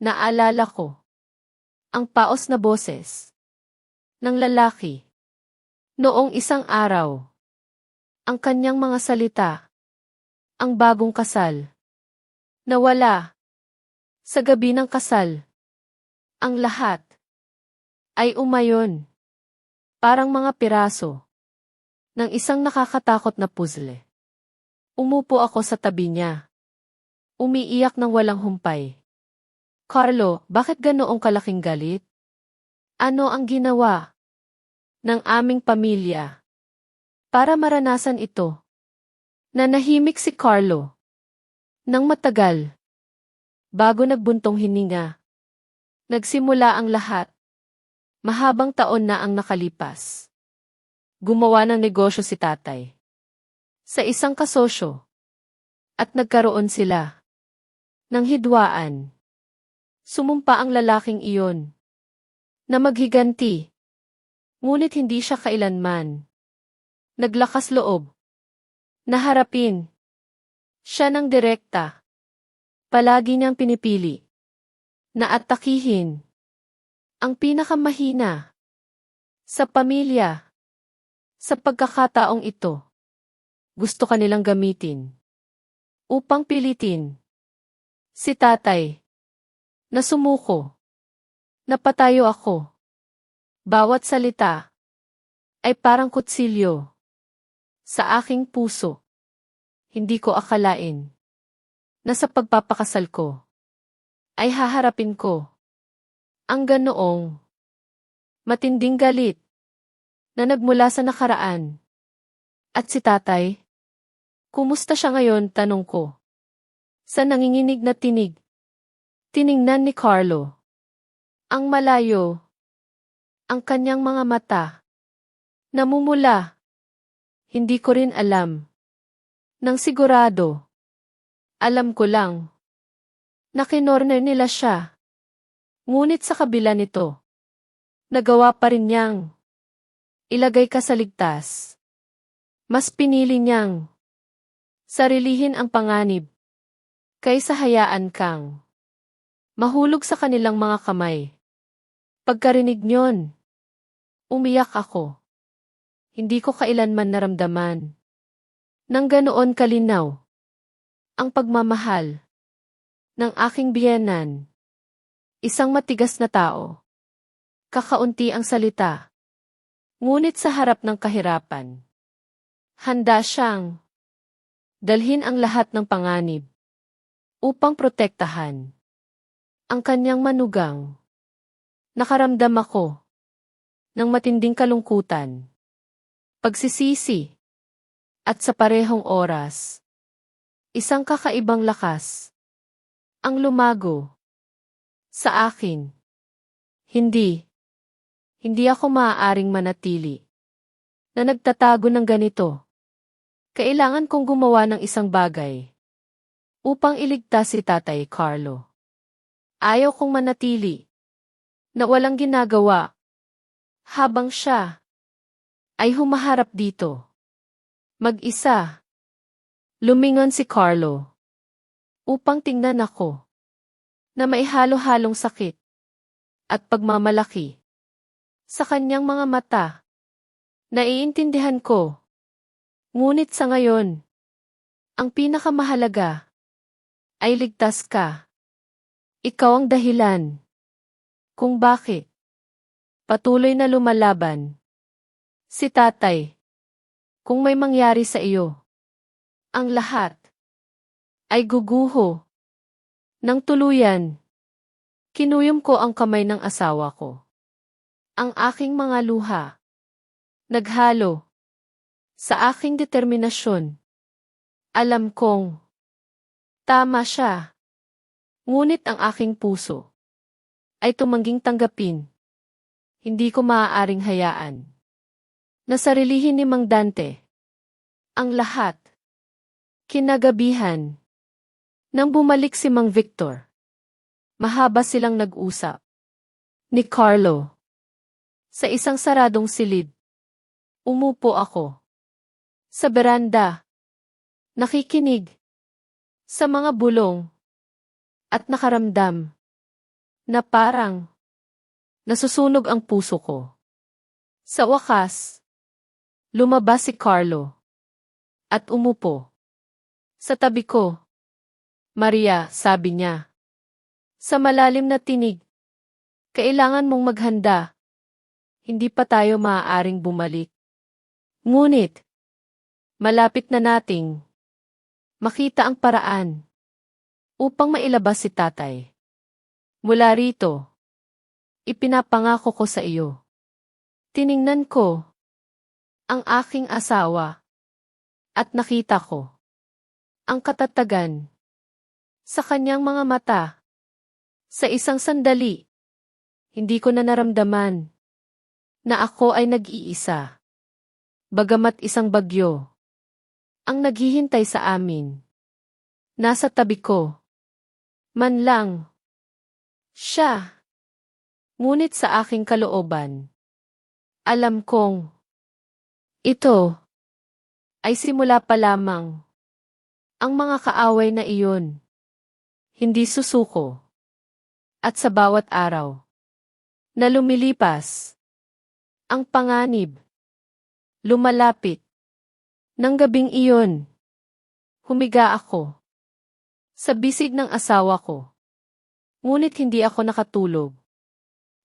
Naalala ko ang paos na boses ng lalaki. Noong isang araw, ang kanyang mga salita, ang bagong kasal, nawala sa gabi ng kasal. Ang lahat ay umayon, parang mga piraso ng isang nakakatakot na puzzle. Umupo ako sa tabi niya. Umiiyak ng walang humpay. Carlo, bakit ganoong kalaking galit? Ano ang ginawa ng aming pamilya para maranasan ito? Nanahimik si Carlo nang matagal. Bago nagbuntong hininga, nagsimula ang lahat. Mahabang taon na ang nakalipas. Gumawa ng negosyo si tatay sa isang kasosyo at nagkaroon sila ng hidwaan. Sumumpa ang lalaking iyon na maghiganti, ngunit hindi siya kailanman naglakas loob na harapin siya ng direkta. Palagi niyang pinipili na atakihin ang pinakamahina sa pamilya. Sa pagkakataong ito, gusto kanilang gamitin upang pilitin si tatay na sumuko. Napatayo ako. Bawat salita ay parang kutsilyo sa aking puso. Hindi ko akalain na sa pagpapakasal ko ay haharapin ko ang ganoong matinding galit na nagmula sa nakaraan. At si tatay? Kumusta siya ngayon, tanong ko. Sa nanginginig na tinig, tiningnan ni Carlo ang malayo, ang kanyang mga mata namumula. Hindi ko rin alam. Nang sigurado. Alam ko lang. Na kinorner nila siya. Ngunit sa kabila nito, nagawa pa rin niyang ilagay ka sa ligtas. Mas pinili niyang sarilihin ang panganib kaysa hayaan kang mahulog sa kanilang mga kamay. Pagkarinig niyon, umiyak ako. Hindi ko kailanman naramdaman nang ganoon kalinaw ang pagmamahal ng aking biyenan. Isang matigas na tao. Kakaunti ang salita. Ngunit sa harap ng kahirapan, handa siyang dalhin ang lahat ng panganib upang protektahan ang kanyang manugang. Nakaramdam ako ng matinding kalungkutan, pagsisisi, at sa parehong oras, isang kakaibang lakas ang lumago sa akin. Hindi ako maaaring manatili na nagtatago ng ganito. Kailangan kong gumawa ng isang bagay upang iligtas si Tatay Carlo. Ayaw kong manatili na walang ginagawa habang siya ay humaharap dito. Mag-isa. Lumingon si Carlo upang tingnan ako na may halo-halong sakit at pagmamalaki sa kanyang mga mata. Naiintindihan ko. Ngunit sa ngayon, ang pinakamahalaga ay ligtas ka. Ikaw ang dahilan kung bakit patuloy na lumalaban si Tatay. Kung may mangyari sa iyo, ang lahat ay guguho ng tuluyan. Kinuyom ko ang kamay ng asawa ko. Ang aking mga luha naghalo sa aking determinasyon. Alam kong tama siya. Ngunit ang aking puso ay tumangging tanggapin. Hindi ko maaaring hayaan na sarilihin ni Mang Dante ang lahat. Kinagabihan nang bumalik si Mang Victor, mahaba silang nag-usap ni Carlo sa isang saradong silid. Umupo ako sa beranda, nakikinig sa mga bulong at nakaramdam na parang nasusunog ang puso ko. Sa wakas, lumabas si Carlo at umupo sa tabi ko. Maria, sabi niya sa malalim na tinig, kailangan mong maghanda. Hindi pa tayo maaaring bumalik. Ngunit, malapit na nating makita ang paraan upang mailabas si Tatay. Mula rito, ipinapangako ko sa iyo. Tiningnan ko ang aking asawa at nakita ko ang katatagan sa kanyang mga mata. Sa isang sandali, hindi ko na naramdaman na ako ay nag-iisa. Bagamat isang bagyo ang naghihintay sa amin. Nasa tabi ko. Man lang siya. Ngunit sa aking kalooban, alam kong ito ay simula pa lamang. Ang mga kaaway na iyon hindi susuko. At sa bawat araw na lumilipas, ang panganib lumalapit. Nang gabing iyon, humiga ako sa bisig ng asawa ko. Ngunit hindi ako nakatulog.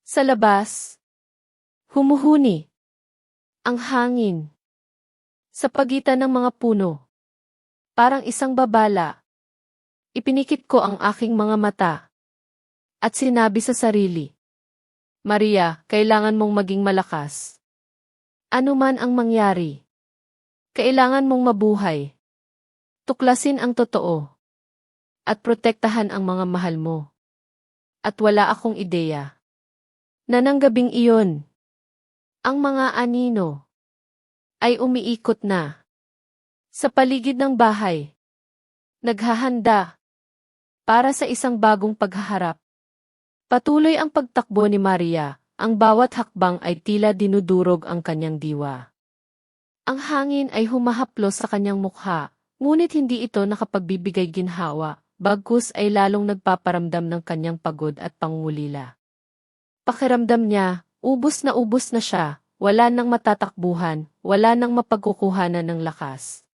Sa labas, humuhuni ang hangin sa pagitan ng mga puno. Parang isang babala. Ipinikit ko ang aking mga mata at sinabi sa sarili, Maria, kailangan mong maging malakas. Ano man ang mangyari, kailangan mong mabuhay. Tuklasin ang totoo at protektahan ang mga mahal mo. At wala akong ideya na nang gabing iyon, ang mga anino ay umiikot na Sa paligid ng bahay, naghahanda para sa isang bagong paghaharap. Patuloy ang pagtakbo ni Maria, ang bawat hakbang ay tila dinudurog ang kanyang diwa. Ang hangin ay humahaplos sa kanyang mukha, ngunit hindi ito nakapagbibigay ginhawa, bagkus ay lalong nagpaparamdam ng kanyang pagod at pangungulila. Pakiramdam niya, ubos na siya, wala nang matatakbuhan, wala nang mapagkukuhanan ng lakas.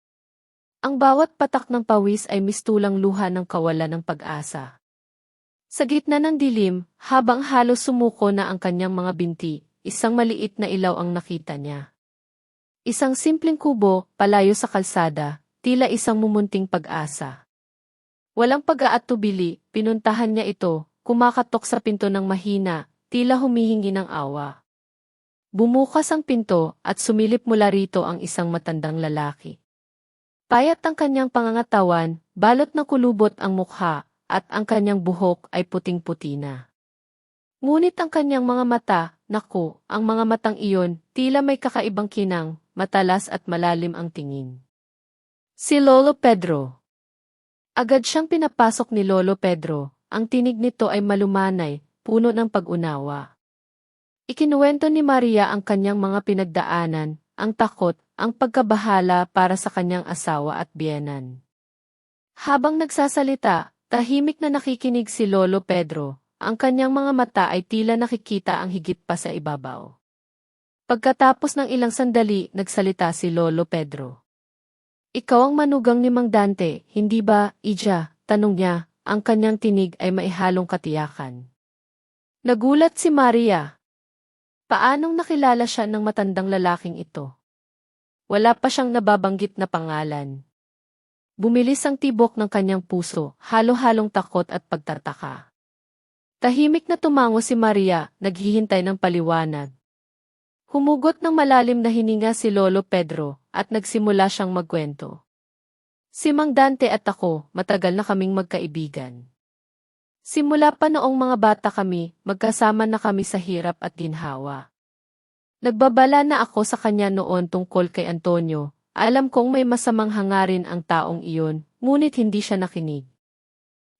Ang bawat patak ng pawis ay mistulang luha ng kawalan ng pag-asa. Sa gitna ng dilim, habang halos sumuko na ang kanyang mga binti, isang maliit na ilaw ang nakita niya. Isang simpleng kubo, palayo sa kalsada, tila isang mumunting pag-asa. Walang pag-aatubili, pinuntahan niya ito, kumakatok sa pinto ng mahina, tila humihingi ng awa. Bumukas ang pinto at sumilip mula rito ang isang matandang lalaki. Payat ang kanyang pangangatawan, balot ng kulubot ang mukha, at ang kanyang buhok ay puting-puti na. Ngunit ang kanyang mga mata, naku, ang mga matang iyon, tila may kakaibang kinang, matalas at malalim ang tingin. Si Lolo Pedro. Agad siyang pinapasok ni Lolo Pedro, ang tinig nito ay malumanay, puno ng pag-unawa. Ikinuwento ni Maria ang kanyang mga pinagdaanan, ang takot, ang pagkabahala para sa kanyang asawa at biyenan. Habang nagsasalita, tahimik na nakikinig si Lolo Pedro, ang kanyang mga mata ay tila nakikita ang higit pa sa ibabaw. Pagkatapos ng ilang sandali, nagsalita si Lolo Pedro. Ikaw ang manugang ni Mang Dante, hindi ba, Ija? Tanong niya, ang kanyang tinig ay maihalong katiyakan. Nagulat si Maria. Paanong nakilala siya ng matandang lalaking ito? Wala pa siyang nababanggit na pangalan. Bumilis ang tibok ng kanyang puso, halo-halong takot at pagtataka. Tahimik na tumango si Maria, naghihintay ng paliwanag. Humugot ng malalim na hininga si Lolo Pedro, at nagsimula siyang magkwento. Si Mang Dante at ako, matagal na kaming magkaibigan. Simula pa noong mga bata kami, magkasama na kami sa hirap at ginhawa. Nagbabala na ako sa kanya noon tungkol kay Antonio, alam kong may masamang hangarin ang taong iyon, ngunit hindi siya nakinig.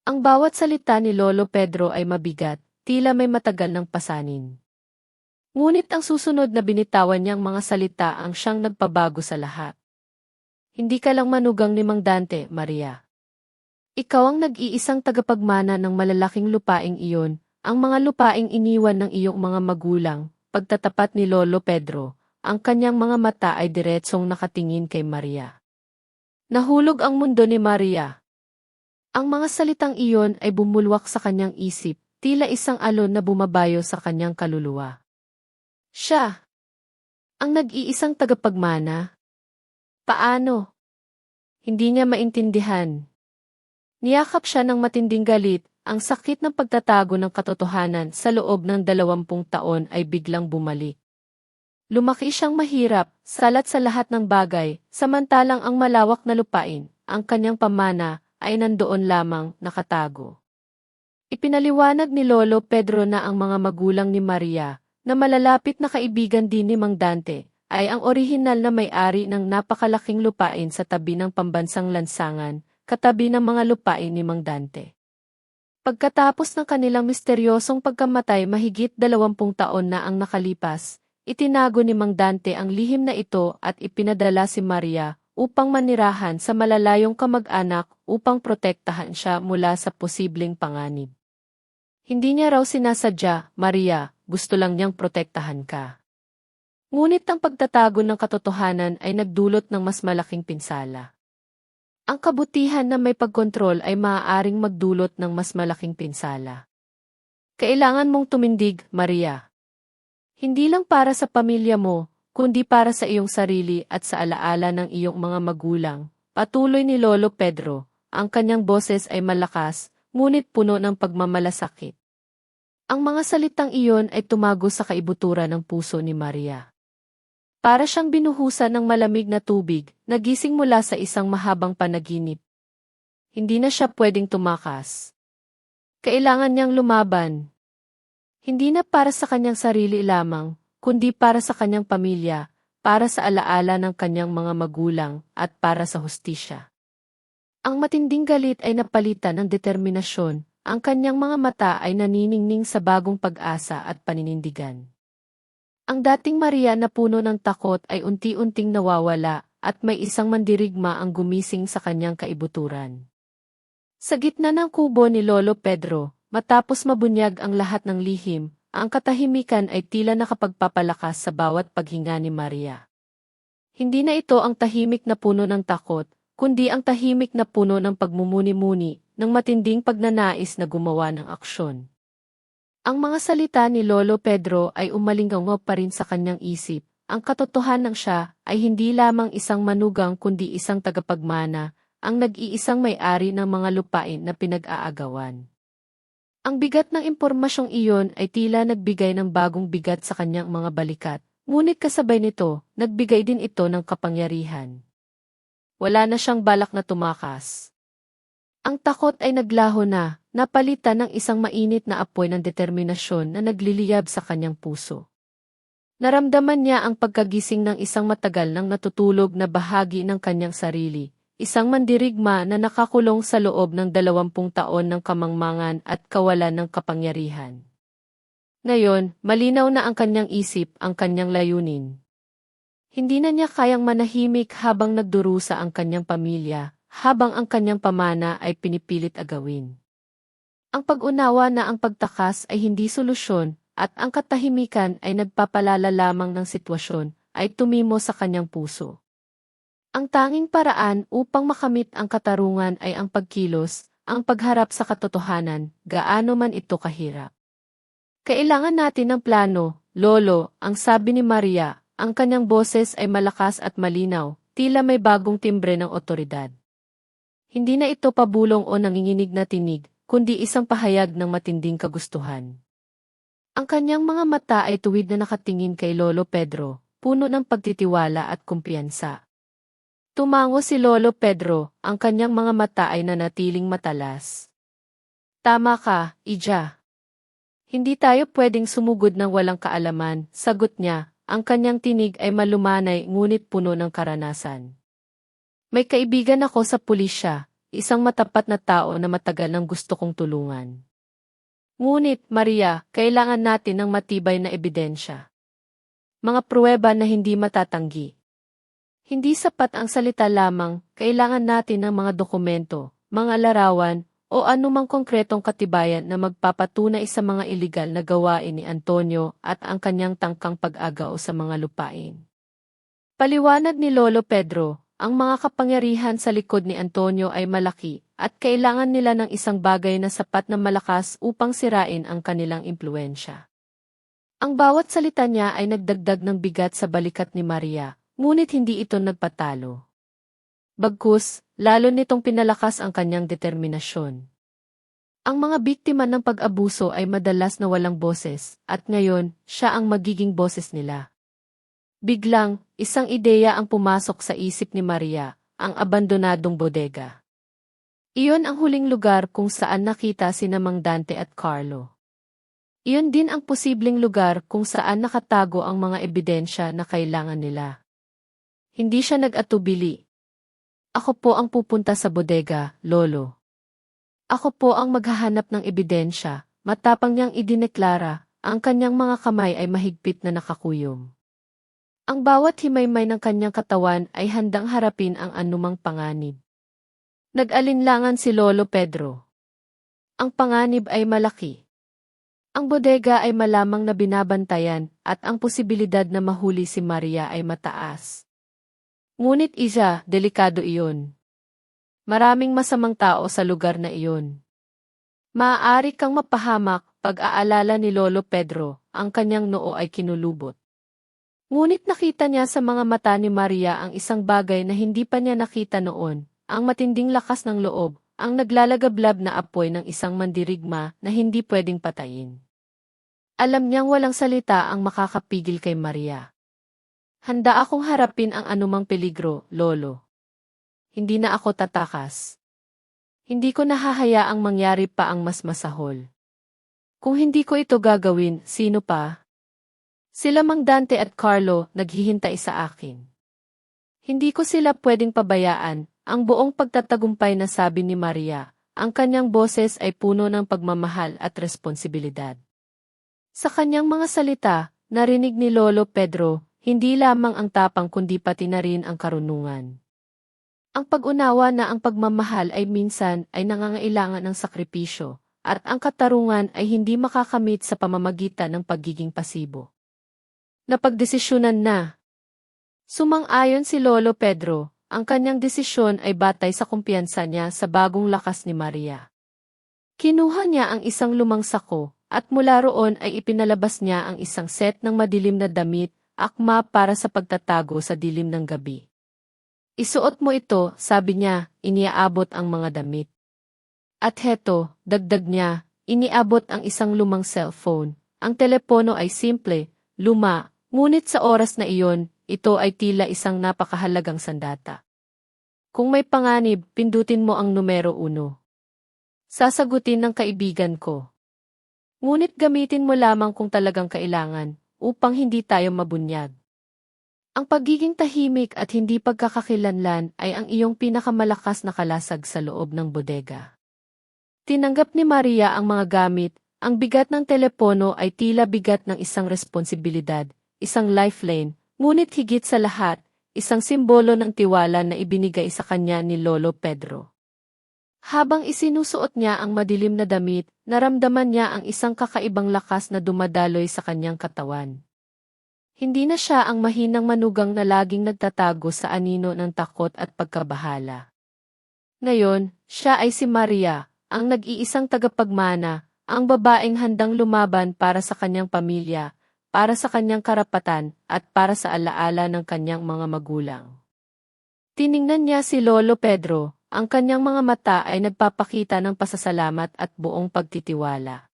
Ang bawat salita ni Lolo Pedro ay mabigat, tila may matagal ng pasanin. Ngunit ang susunod na binitawan niyang mga salita ang siyang nagpabago sa lahat. Hindi ka lang manugang ni Mang Dante, Maria. Ikaw ang nag-iisang tagapagmana ng malalaking lupaing iyon, ang mga lupaing iniwan ng iyong mga magulang. Pagtatapat ni Lolo Pedro, ang kanyang mga mata ay diretsong nakatingin kay Maria. Nahulog ang mundo ni Maria. Ang mga salitang iyon ay bumulwak sa kanyang isip, tila isang alon na bumabayo sa kanyang kaluluwa. Siya, ang nag-iisang tagapagmana. Paano? Hindi niya maintindihan. Niyakap siya ng matinding galit. Ang sakit ng pagtatago ng katotohanan sa loob ng 20 taon ay biglang bumalik. Lumaki siyang mahirap, salat sa lahat ng bagay, samantalang ang malawak na lupain, ang kanyang pamana, ay nandoon lamang, nakatago. Ipinaliwanag ni Lolo Pedro na ang mga magulang ni Maria, na malalapit na kaibigan din ni Mang Dante, ay ang orihinal na may-ari ng napakalaking lupain sa tabi ng pambansang lansangan, katabi ng mga lupain ni Mang Dante. Pagkatapos ng kanilang misteryosong pagkamatay mahigit 20 taon na ang nakalipas, itinago ni Mang Dante ang lihim na ito at ipinadala si Maria upang manirahan sa malalayong kamag-anak upang protektahan siya mula sa posibleng panganib. Hindi niya raw sinasadya, Maria, gusto lang niyang protektahan ka. Ngunit ang pagtatago ng katotohanan ay nagdulot ng mas malaking pinsala. Ang kabutihan na may pagkontrol ay maaaring magdulot ng mas malaking pinsala. Kailangan mong tumindig, Maria. Hindi lang para sa pamilya mo, kundi para sa iyong sarili at sa alaala ng iyong mga magulang. Patuloy ni Lolo Pedro, ang kanyang boses ay malakas, ngunit puno ng pagmamalasakit. Ang mga salitang iyon ay tumago sa kaibuturan ng puso ni Maria. Para siyang binuhusan ng malamig na tubig, nagising mula sa isang mahabang panaginip. Hindi na siya pwedeng tumakas. Kailangan niyang lumaban. Hindi na para sa kanyang sarili lamang, kundi para sa kanyang pamilya, para sa alaala ng kanyang mga magulang at para sa hustisya. Ang matinding galit ay napalitan ng determinasyon, ang kanyang mga mata ay naniningning sa bagong pag-asa at paninindigan. Ang dating Maria na puno ng takot ay unti-unting nawawala at may isang mandirigma ang gumising sa kanyang kaibuturan. Sa gitna ng kubo ni Lolo Pedro, matapos mabunyag ang lahat ng lihim, ang katahimikan ay tila nakapagpapalakas sa bawat paghinga ni Maria. Hindi na ito ang tahimik na puno ng takot, kundi ang tahimik na puno ng pagmumuni-muni, ng matinding pagnanais na gumawa ng aksyon. Ang mga salita ni Lolo Pedro ay umalingaw pa rin sa kanyang isip. Ang katotohanan siya ay hindi lamang isang manugang kundi isang tagapagmana, ang nag-iisang may-ari ng mga lupain na pinag-aagawan. Ang bigat ng impormasyong iyon ay tila nagbigay ng bagong bigat sa kanyang mga balikat, ngunit kasabay nito, nagbigay din ito ng kapangyarihan. Wala na siyang balak na tumakas. Ang takot ay naglaho na, napalitan ng isang mainit na apoy ng determinasyon na nagliliyab sa kanyang puso. Naramdaman niya ang pagkagising ng isang matagal nang natutulog na bahagi ng kanyang sarili, isang mandirigma na nakakulong sa loob ng 20 taon ng kamangmangan at kawalan ng kapangyarihan. Ngayon, malinaw na ang kanyang isip, ang kanyang layunin. Hindi na niya kayang manahimik habang nagdurusa ang kanyang pamilya, habang ang kanyang pamana ay pinipilit agawin. Ang pag-unawa na ang pagtakas ay hindi solusyon, at ang katahimikan ay nagpapalala lamang ng sitwasyon, ay tumimo sa kanyang puso. Ang tanging paraan upang makamit ang katarungan ay ang pagkilos, ang pagharap sa katotohanan, gaano man ito kahirap. Kailangan natin ng plano, Lolo, ang sabi ni Maria, ang kanyang boses ay malakas at malinaw, tila may bagong timbre ng otoridad. Hindi na ito pabulong o nanginginig na tinig, kundi isang pahayag ng matinding kagustuhan. Ang kanyang mga mata ay tuwid na nakatingin kay Lolo Pedro, puno ng pagtitiwala at kumpiyansa. Tumango si Lolo Pedro, ang kanyang mga mata ay nanatiling matalas. Tama ka, Ija. Hindi tayo pwedeng sumugod ng walang kaalaman, sagot niya, ang kanyang tinig ay malumanay ngunit puno ng karanasan. May kaibigan ako sa pulisya, isang matapat na tao na matagal nang gusto kong tulungan. Ngunit, Maria, kailangan natin ng matibay na ebidensya. Mga pruweba na hindi matatanggi. Hindi sapat ang salita lamang, kailangan natin ng mga dokumento, mga larawan, o anumang konkretong katibayan na magpapatunay sa mga iligal na gawain ni Antonio at ang kanyang tangkang pag-agaw sa mga lupain. Paliwanag ni Lolo Pedro, ang mga kapangyarihan sa likod ni Antonio ay malaki, at kailangan nila ng isang bagay na sapat na malakas upang sirain ang kanilang impluensya. Ang bawat salita niya ay nagdagdag ng bigat sa balikat ni Maria, ngunit hindi ito nagpatalo. Bagkus, lalo nitong pinalakas ang kanyang determinasyon. Ang mga biktima ng pag-abuso ay madalas na walang boses, at ngayon, siya ang magiging boses nila. Biglang, isang ideya ang pumasok sa isip ni Maria, ang abandonadong bodega. Iyon ang huling lugar kung saan nakita sina Mang Dante at Carlo. Iyon din ang posibleng lugar kung saan nakatago ang mga ebidensya na kailangan nila. Hindi siya nag-atubili. Ako po ang pupunta sa bodega, Lolo. Ako po ang maghahanap ng ebidensya, matapang niyang idineklara, ang kanyang mga kamay ay mahigpit na nakakuyom. Ang bawat himaymay ng kanyang katawan ay handang harapin ang anumang panganib. Nag-alinlangan si Lolo Pedro. Ang panganib ay malaki. Ang bodega ay malamang na binabantayan at ang posibilidad na mahuli si Maria ay mataas. Ngunit delikado iyon. Maraming masamang tao sa lugar na iyon. Maaari kang mapahamak pag-aalala ni Lolo Pedro, ang kanyang noo ay kinulubot. Ngunit nakita niya sa mga mata ni Maria ang isang bagay na hindi pa niya nakita noon, ang matinding lakas ng loob, ang naglalagablab na apoy ng isang mandirigma na hindi pwedeng patayin. Alam niyang walang salita ang makakapigil kay Maria. Handa akong harapin ang anumang peligro, Lolo. Hindi na ako tatakas. Hindi ko nahahayaang mangyari pa ang mas masahol. Kung hindi ko ito gagawin, sino pa? Sila Mang Dante at Carlo naghihintay sa akin. Hindi ko sila pwedeng pabayaan, ang buong pagtatagumpay na sabi ni Maria, ang kanyang boses ay puno ng pagmamahal at responsibilidad. Sa kanyang mga salita, narinig ni Lolo Pedro, hindi lamang ang tapang kundi pati na rin ang karunungan. Ang pag-unawa na ang pagmamahal ay minsan ay nangangailangan ng sakripisyo, at ang katarungan ay hindi makakamit sa pamamagitan ng pagiging pasibo. Napagdesisyonan na. Sumang-ayon si Lolo Pedro, ang kanyang desisyon ay batay sa kumpiyansa niya sa bagong lakas ni Maria. Kinuha niya ang isang lumang sako, at mula roon ay ipinalabas niya ang isang set ng madilim na damit, akma para sa pagtatago sa dilim ng gabi. Isuot mo ito, sabi niya, iniaabot ang mga damit. At heto, dagdag niya, iniabot ang isang lumang cellphone. Ang telepono ay simple, luma, ngunit sa oras na iyon, ito ay tila isang napakahalagang sandata. Kung may panganib, pindutin mo ang numero 1. Sasagutin ng kaibigan ko. Ngunit gamitin mo lamang kung talagang kailangan, upang hindi tayo mabunyag. Ang pagiging tahimik at hindi pagkakakilanlan ay ang iyong pinakamalakas na kalasag sa loob ng bodega. Tinanggap ni Maria ang mga gamit, ang bigat ng telepono ay tila bigat ng isang responsibilidad, isang lifeline, ngunit higit sa lahat, isang simbolo ng tiwala na ibinigay sa kanya ni Lolo Pedro. Habang isinusuot niya ang madilim na damit, naramdaman niya ang isang kakaibang lakas na dumadaloy sa kanyang katawan. Hindi na siya ang mahinang manugang na laging nagtatago sa anino ng takot at pagkabahala. Ngayon, siya ay si Maria, ang nag-iisang tagapagmana, ang babaeng handang lumaban para sa kanyang pamilya, para sa kanyang karapatan, at para sa alaala ng kanyang mga magulang. Tiningnan niya si Lolo Pedro, ang kanyang mga mata ay nagpapakita ng pasasalamat at buong pagtitiwala.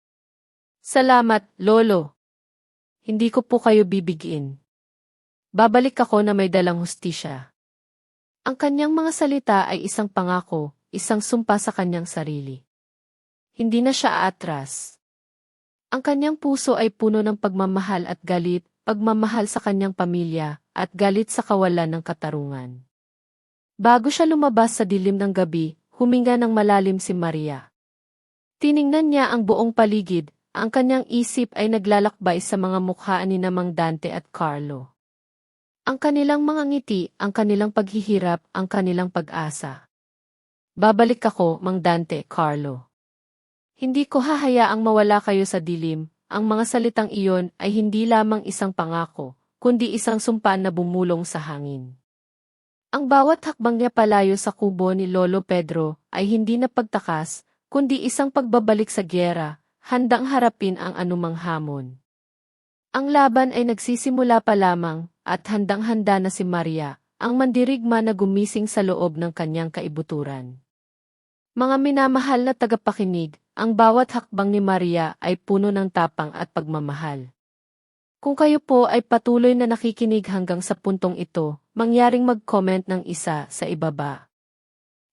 Salamat, Lolo. Hindi ko po kayo bibigin. Babalik ako na may dalang hustisya. Ang kanyang mga salita ay isang pangako, isang sumpa sa kanyang sarili. Hindi na siya aatras. Ang kanyang puso ay puno ng pagmamahal at galit, pagmamahal sa kanyang pamilya, at galit sa kawalan ng katarungan. Bago siya lumabas sa dilim ng gabi, huminga ng malalim si Maria. Tiningnan niya ang buong paligid, ang kanyang isip ay naglalakbay sa mga mukha ni Mang Dante at Carlo. Ang kanilang mga ngiti, ang kanilang paghihirap, ang kanilang pag-asa. Babalik ako, Mang Dante, Carlo. Hindi ko hahayaang mawala kayo sa dilim, ang mga salitang iyon ay hindi lamang isang pangako, kundi isang sumpa na bumulong sa hangin. Ang bawat hakbang niya palayo sa kubo ni Lolo Pedro ay hindi na pagtakas, kundi isang pagbabalik sa gyera, handang harapin ang anumang hamon. Ang laban ay nagsisimula pa lamang, at handang-handa na si Maria, ang mandirigma na gumising sa loob ng kanyang kaibuturan. Mga minamahal na tagapakinig, ang bawat hakbang ni Maria ay puno ng tapang at pagmamahal. Kung kayo po ay patuloy na nakikinig hanggang sa puntong ito, mangyaring mag-comment ng isa sa ibaba.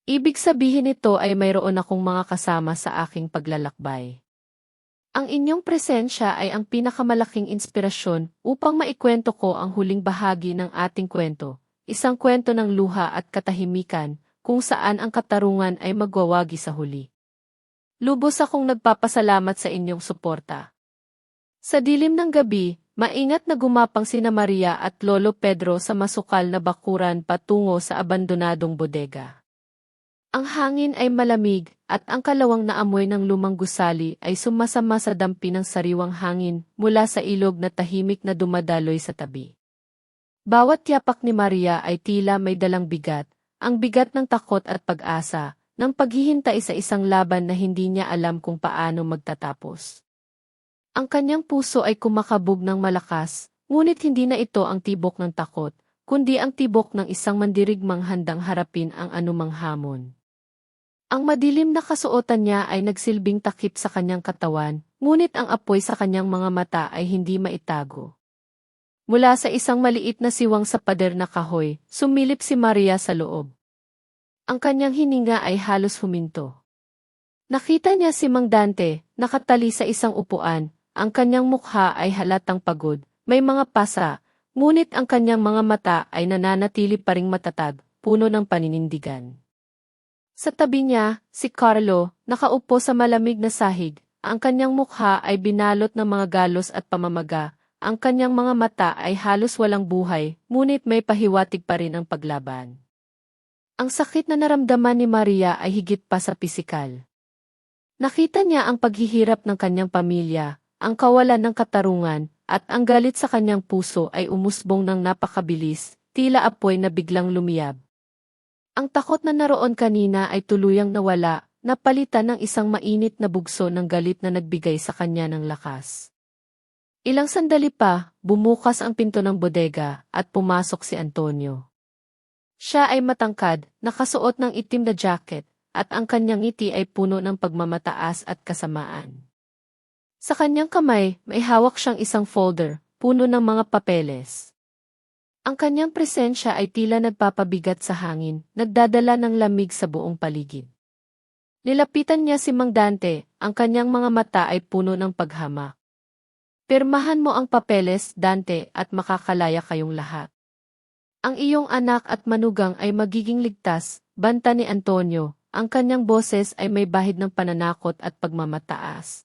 Ibig sabihin nito ay mayroon akong mga kasama sa aking paglalakbay. Ang inyong presensya ay ang pinakamalaking inspirasyon upang maikwento ko ang huling bahagi ng ating kwento, isang kwento ng luha at katahimikan, kung saan ang katarungan ay magwawagi sa huli. Lubos akong nagpapasalamat sa inyong suporta. Sa dilim ng gabi, maingat na gumapang sina Maria at Lolo Pedro sa masukal na bakuran patungo sa abandonadong bodega. Ang hangin ay malamig, at ang kalawang na amoy ng lumang gusali ay sumasama sa dampi ng sariwang hangin mula sa ilog na tahimik na dumadaloy sa tabi. Bawat yapak ni Maria ay tila may dalang bigat, ang bigat ng takot at pag-asa, ng paghihintay sa isang laban na hindi niya alam kung paano magtatapos. Ang kanyang puso ay kumakabog ng malakas, ngunit hindi na ito ang tibok ng takot, kundi ang tibok ng isang mandirigmang handang harapin ang anumang hamon. Ang madilim na kasuotan niya ay nagsilbing takip sa kanyang katawan, ngunit ang apoy sa kanyang mga mata ay hindi maitago. Mula sa isang maliit na siwang sa pader na kahoy, sumilip si Maria sa loob. Ang kanyang hininga ay halos huminto. Nakita niya si Mang Dante, nakatali sa isang upuan, ang kanyang mukha ay halatang pagod, May mga pasa, ngunit ang kanyang mga mata ay nananatili pa ring matatag, puno ng paninindigan. Sa tabi niya, si Carlo, nakaupo sa malamig na sahig, ang kanyang mukha ay binalot ng mga galos at pamamaga, ang kanyang mga mata ay halos walang buhay, ngunit may pahiwatig pa rin ang paglaban. Ang sakit na naramdaman ni Maria ay higit pa sa pisikal. Nakita niya ang paghihirap ng kanyang pamilya, ang kawalan ng katarungan, at ang galit sa kanyang puso ay umusbong ng napakabilis, tila apoy na biglang lumiyab. Ang takot na naroon kanina ay tuluyang nawala, napalitan ng isang mainit na bugso ng galit na nagbigay sa kanya ng lakas. Ilang sandali pa, bumukas ang pinto ng bodega at pumasok si Antonio. Siya ay matangkad, nakasuot ng itim na jacket, at ang kanyang ngiti ay puno ng pagmamataas at kasamaan. Sa kanyang kamay, may hawak siyang isang folder, puno ng mga papeles. Ang kanyang presensya ay tila nagpapabigat sa hangin, nagdadala ng lamig sa buong paligid. Nilapitan niya si Mang Dante, ang kanyang mga mata ay puno ng paghamak. Pirmahan mo ang papeles, Dante, at makakalaya kayong lahat. Ang iyong anak at manugang ay magiging ligtas, banta ni Antonio, ang kanyang boses ay may bahid ng pananakot at pagmamataas.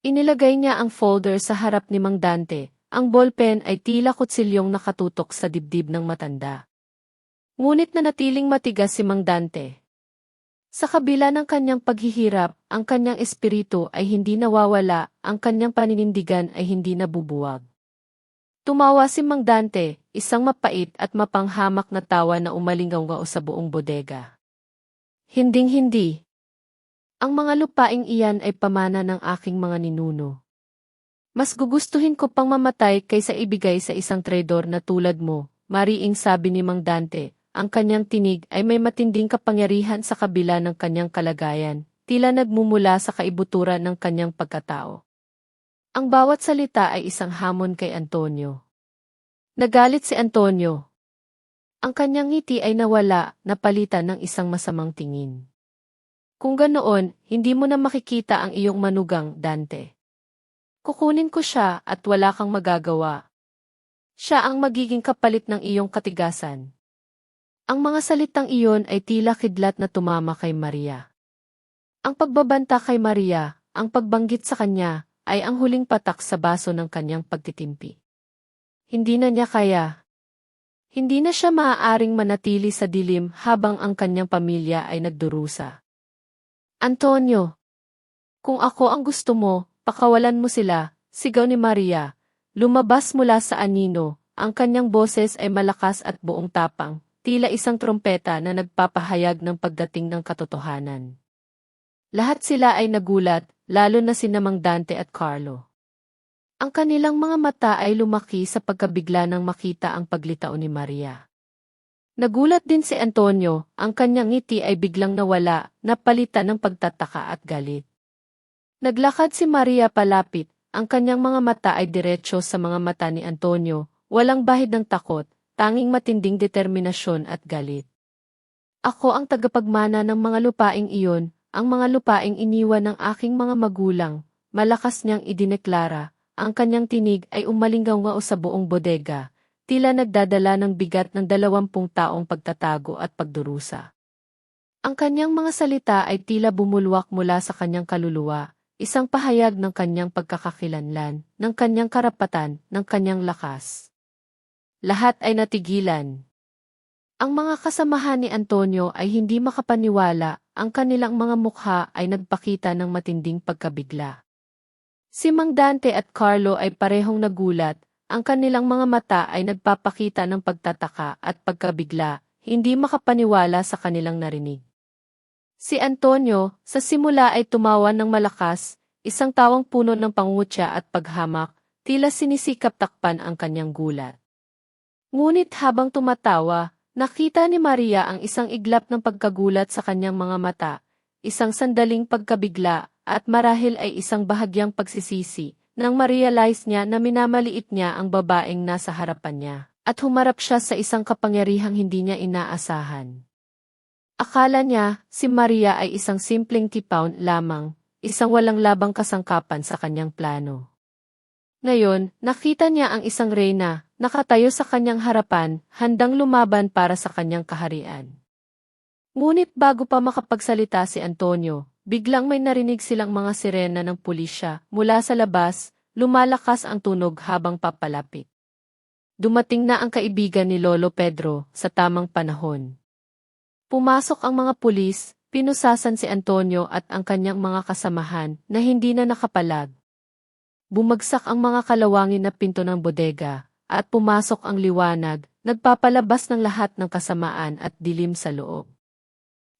Inilagay niya ang folder sa harap ni Mang Dante, ang ballpen ay tila kutsilyong nakatutok sa dibdib ng matanda. Ngunit nanatiling matigas si Mang Dante. Sa kabila ng kanyang paghihirap, ang kanyang espiritu ay hindi nawawala, ang kanyang paninindigan ay hindi nabubuwag. Tumawa si Mang Dante, isang mapait at mapanghamak na tawa na umalingaw sa buong bodega. Hinding-hindi. Ang mga lupaing iyan ay pamana ng aking mga ninuno. Mas gugustuhin ko pang mamatay kaysa ibigay sa isang traidor na tulad mo, mariing sabi ni Mang Dante. Ang kanyang tinig ay may matinding kapangyarihan sa kabila ng kanyang kalagayan, tila nagmumula sa kaibuturan ng kanyang pagkatao. Ang bawat salita ay isang hamon kay Antonio. Nagalit si Antonio. Ang kanyang ngiti ay nawala, napalitan ng isang masamang tingin. Kung ganoon, hindi mo na makikita ang iyong manugang, Dante. Kukunin ko siya at wala kang magagawa. Siya ang magiging kapalit ng iyong katigasan. Ang mga salitang iyon ay tila kidlat na tumama kay Maria. Ang pagbabanta kay Maria, ang pagbanggit sa kanya, ay ang huling patak sa baso ng kanyang pagtitimpi. Hindi na niya kaya. Hindi na siya maaaring manatili sa dilim habang ang kanyang pamilya ay nagdurusa. Antonio, kung ako ang gusto mo, pakawalan mo sila, sigaw ni Maria. Lumabas mula sa anino, ang kanyang boses ay malakas at buong tapang. Tila isang trompeta na nagpapahayag ng pagdating ng katotohanan. Lahat sila ay nagulat, lalo na sina Mang Dante at Carlo. Ang kanilang mga mata ay lumaki sa pagkabigla nang makita ang paglitaw ni Maria. Nagulat din si Antonio, ang kanyang ngiti ay biglang nawala, napalitan ng pagtataka at galit. Naglakad si Maria palapit, ang kanyang mga mata ay diretso sa mga mata ni Antonio, walang bahid ng takot. Tanging matinding determinasyon at galit. Ako ang tagapagmana ng mga lupaing iyon, ang mga lupaing iniwan ng aking mga magulang, malakas niyang idineklara, ang kanyang tinig ay umalingaw sa buong bodega, tila nagdadala ng bigat ng 20 taong pagtatago at pagdurusa. Ang kanyang mga salita ay tila bumulwak mula sa kanyang kaluluwa, isang pahayag ng kanyang pagkakakilanlan, ng kanyang karapatan, ng kanyang lakas. Lahat ay natigilan. Ang mga kasamahan ni Antonio ay hindi makapaniwala, ang kanilang mga mukha ay nagpakita ng matinding pagkabigla. Si Mang Dante at Carlo ay parehong nagulat, ang kanilang mga mata ay nagpapakita ng pagtataka at pagkabigla, hindi makapaniwala sa kanilang narinig. Si Antonio, sa simula ay tumawa ng malakas, isang tawang puno ng pangungutya at paghamak, tila sinisikap takpan ang kanyang gulat. Ngunit habang tumatawa, nakita ni Maria ang isang iglap ng pagkagulat sa kanyang mga mata, isang sandaling pagkabigla, at marahil ay isang bahagyang pagsisisi, nang ma-realize niya na minamaliit niya ang babaeng nasa harapan niya, at humarap siya sa isang kapangyarihang hindi niya inaasahan. Akala niya, si Maria ay isang simpleng tipaon lamang, isang walang labang kasangkapan sa kanyang plano. Ngayon, nakita niya ang isang reyna, nakatayo sa kanyang harapan, handang lumaban para sa kanyang kaharian. Ngunit bago pa makapagsalita si Antonio, biglang may narinig silang mga sirena ng pulisya. Mula sa labas, lumalakas ang tunog habang papalapit. Dumating na ang kaibigan ni Lolo Pedro sa tamang panahon. Pumasok ang mga pulis, pinusasan si Antonio at ang kanyang mga kasamahan na hindi na nakapalag. Bumagsak ang mga kalawangin na pinto ng bodega, at pumasok ang liwanag, nagpapalabas ng lahat ng kasamaan at dilim sa loob.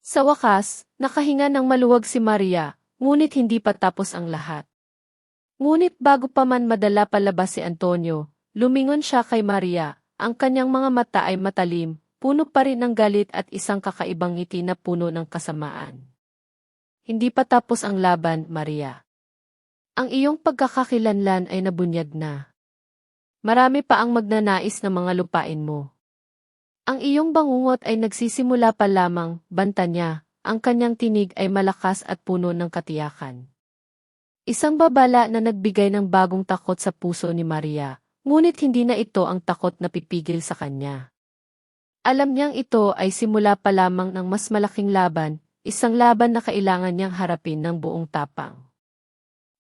Sa wakas, nakahinga ng maluwag si Maria, ngunit hindi pa tapos ang lahat. Ngunit bago pa man madala palabas si Antonio, lumingon siya kay Maria, ang kanyang mga mata ay matalim, puno pa rin ng galit at isang kakaibang ngiti na puno ng kasamaan. Hindi pa tapos ang laban, Maria. Ang iyong pagkakakilanlan ay nabunyag na. Marami pa ang magnanais na mga lupain mo. Ang iyong bangungot ay nagsisimula pa lamang, banta niya, ang kanyang tinig ay malakas at puno ng katiyakan. Isang babala na nagbigay ng bagong takot sa puso ni Maria, ngunit hindi na ito ang takot na pipigil sa kanya. Alam niyang ito ay simula pa lamang ng mas malaking laban, isang laban na kailangan niyang harapin ng buong tapang.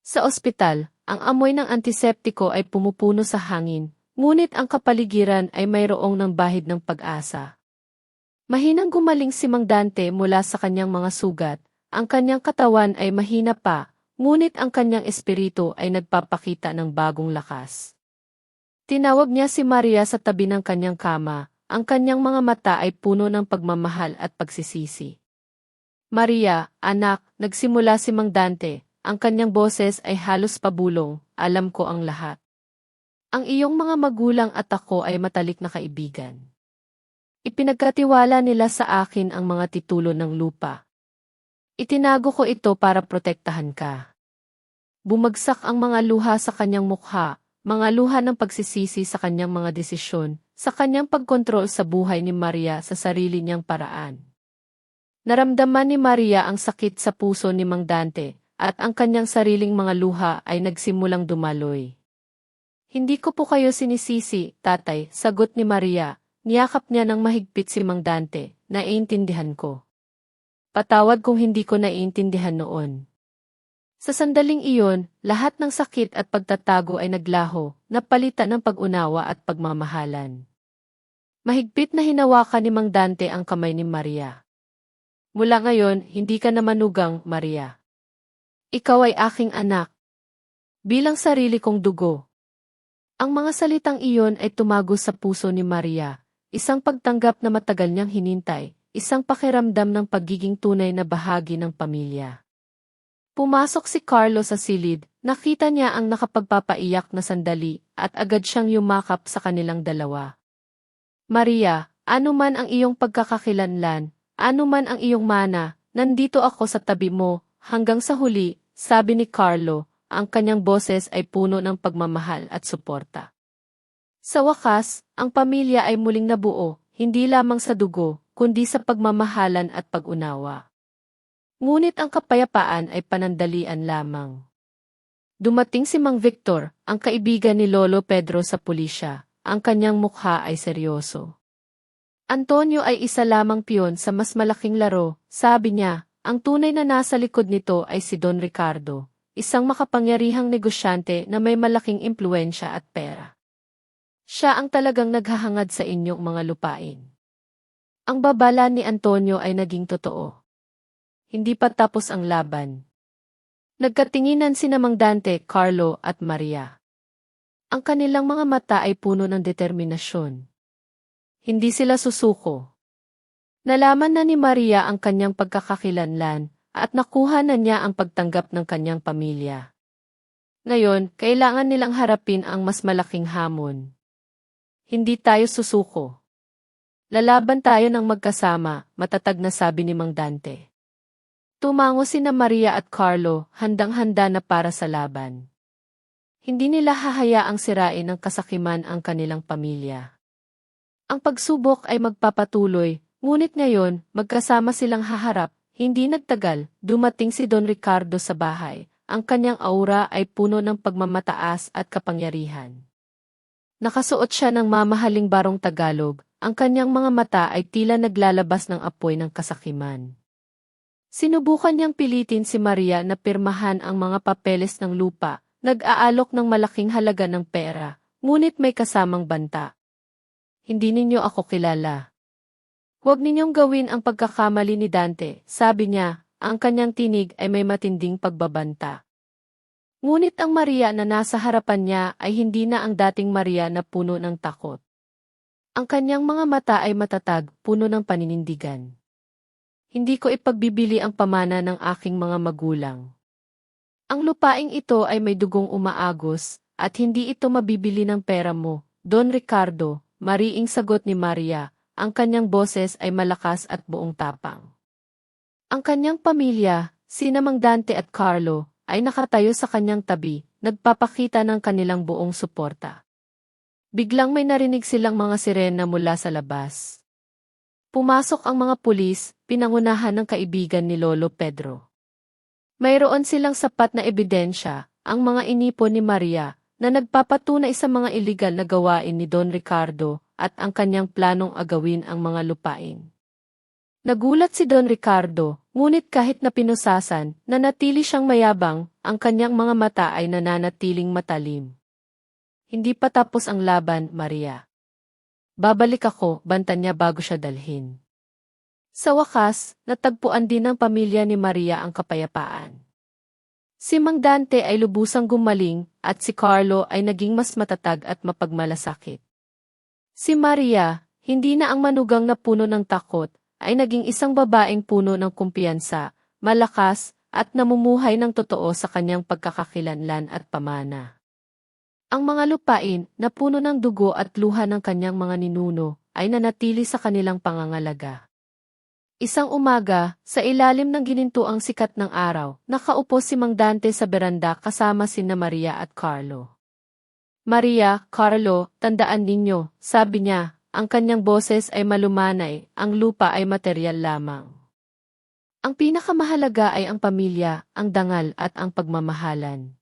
Sa ospital, ang amoy ng antiseptiko ay pumupuno sa hangin, ngunit ang kapaligiran ay mayroong ng bahid ng pag-asa. Mahinang gumaling si Mang Dante mula sa kanyang mga sugat, ang kanyang katawan ay mahina pa, ngunit ang kanyang espiritu ay nagpapakita ng bagong lakas. Tinawag niya si Maria sa tabi ng kanyang kama, ang kanyang mga mata ay puno ng pagmamahal at pagsisisi. Maria, anak, nagsimula si Mang Dante. Ang kanyang boses ay halos pabulong, alam ko ang lahat. Ang iyong mga magulang at ako ay matalik na kaibigan. Ipinagkatiwala nila sa akin ang mga titulo ng lupa. Itinago ko ito para protektahan ka. Bumagsak ang mga luha sa kanyang mukha, mga luha ng pagsisisi sa kanyang mga desisyon, sa kanyang pagkontrol sa buhay ni Maria sa sarili niyang paraan. Naramdaman ni Maria ang sakit sa puso ni Mang Dante, at ang kanyang sariling mga luha ay nagsimulang dumaloy. Hindi ko po kayo sinisisi, tatay, sagot ni Maria, niyakap niya ng mahigpit si Mang Dante, naiintindihan ko. Patawad kung hindi ko naiintindihan noon. Sa sandaling iyon, lahat ng sakit at pagtatago ay naglaho, napalitan ng pag-unawa at pagmamahalan. Mahigpit na hinawakan ni Mang Dante ang kamay ni Maria. Mula ngayon, hindi ka na manugang, Maria. Ikaw ay aking anak. Bilang sarili kong dugo. Ang mga salitang iyon ay tumago sa puso ni Maria, isang pagtanggap na matagal niyang hinintay, isang pakiramdam ng pagiging tunay na bahagi ng pamilya. Pumasok si Carlo sa silid, nakita niya ang nakapagpapaiyak na sandali, at agad siyang yumakap sa kanilang dalawa. Maria, ano man ang iyong pagkakakilanlan, ano man ang iyong mana, nandito ako sa tabi mo, hanggang sa huli, sabi ni Carlo, ang kanyang boses ay puno ng pagmamahal at suporta. Sa wakas, ang pamilya ay muling nabuo, hindi lamang sa dugo, kundi sa pagmamahalan at pag-unawa. Ngunit ang kapayapaan ay panandalian lamang. Dumating si Mang Victor, ang kaibigan ni Lolo Pedro sa pulisya, ang kanyang mukha ay seryoso. Antonio ay isa lamang piyon sa mas malaking laro, sabi niya. Ang tunay na nasa likod nito ay si Don Ricardo, isang makapangyarihang negosyante na may malaking impluwensya at pera. Siya ang talagang naghahangad sa inyong mga lupain. Ang babala ni Antonio ay naging totoo. Hindi pa tapos ang laban. Nagkatinginan sina Mang Dante, Carlo at Maria. Ang kanilang mga mata ay puno ng determinasyon. Hindi sila susuko. Nalaman na ni Maria ang kanyang pagkakakilanlan, at nakuha na niya ang pagtanggap ng kanyang pamilya. Ngayon, kailangan nilang harapin ang mas malaking hamon. Hindi tayo susuko. Lalaban tayo ng magkasama, matatag na sabi ni Mang Dante. Tumango sina Maria at Carlo, handang-handa na para sa laban. Hindi nila hahayaang sirain ng kasakiman ang kanilang pamilya. Ang pagsubok ay magpapatuloy, ngunit ngayon, magkasama silang haharap. Hindi nagtagal, dumating si Don Ricardo sa bahay, ang kanyang aura ay puno ng pagmamataas at kapangyarihan. Nakasuot siya ng mamahaling barong Tagalog, ang kanyang mga mata ay tila naglalabas ng apoy ng kasakiman. Sinubukan niyang pilitin si Maria na pirmahan ang mga papeles ng lupa, nag-aalok ng malaking halaga ng pera, ngunit may kasamang banta. Hindi ninyo ako kilala. Huwag ninyong gawin ang pagkakamali ni Dante, sabi niya, ang kanyang tinig ay may matinding pagbabanta. Ngunit ang Maria na nasa harapan niya ay hindi na ang dating Maria na puno ng takot. Ang kanyang mga mata ay matatag, puno ng paninindigan. Hindi ko ipagbibili ang pamana ng aking mga magulang. Ang lupaing ito ay may dugong umaagos, at hindi ito mabibili ng pera mo, Don Ricardo, mariing sagot ni Maria, ang kanyang boses ay malakas at buong tapang. Ang kanyang pamilya, sina Mang Dante at Carlo, ay nakatayo sa kanyang tabi, nagpapakita ng kanilang buong suporta. Biglang may narinig silang mga sirena mula sa labas. Pumasok ang mga pulis, pinangunahan ng kaibigan ni Lolo Pedro. Mayroon silang sapat na ebidensya, ang mga inipon ni Maria, na nagpapatunay sa mga iligal na gawain ni Don Ricardo at ang kanyang planong agawin ang mga lupain. Nagulat si Don Ricardo, ngunit kahit na pinusasan, nanatili siyang mayabang, ang kanyang mga mata ay nananatiling matalim. Hindi pa tapos ang laban, Maria. Babalik ako, banta niya bago siya dalhin. Sa wakas, natagpuan din ng pamilya ni Maria ang kapayapaan. Si Mang Dante ay lubusang gumaling, at si Carlo ay naging mas matatag at mapagmalasakit. Si Maria, hindi na ang manugang na puno ng takot, ay naging isang babaeng puno ng kumpiyansa, malakas, at namumuhay ng totoo sa kanyang pagkakakilanlan at pamana. Ang mga lupain, na puno ng dugo at luha ng kanyang mga ninuno, ay nanatili sa kanilang pangangalaga. Isang umaga, sa ilalim ng ginintuang sikat ng araw, nakaupo si Mang Dante sa beranda kasama sina Maria at Carlo. Maria, Carlo, tandaan ninyo, sabi niya, ang kanyang boses ay malumanay, ang lupa ay materyal lamang. Ang pinakamahalaga ay ang pamilya, ang dangal at ang pagmamahalan.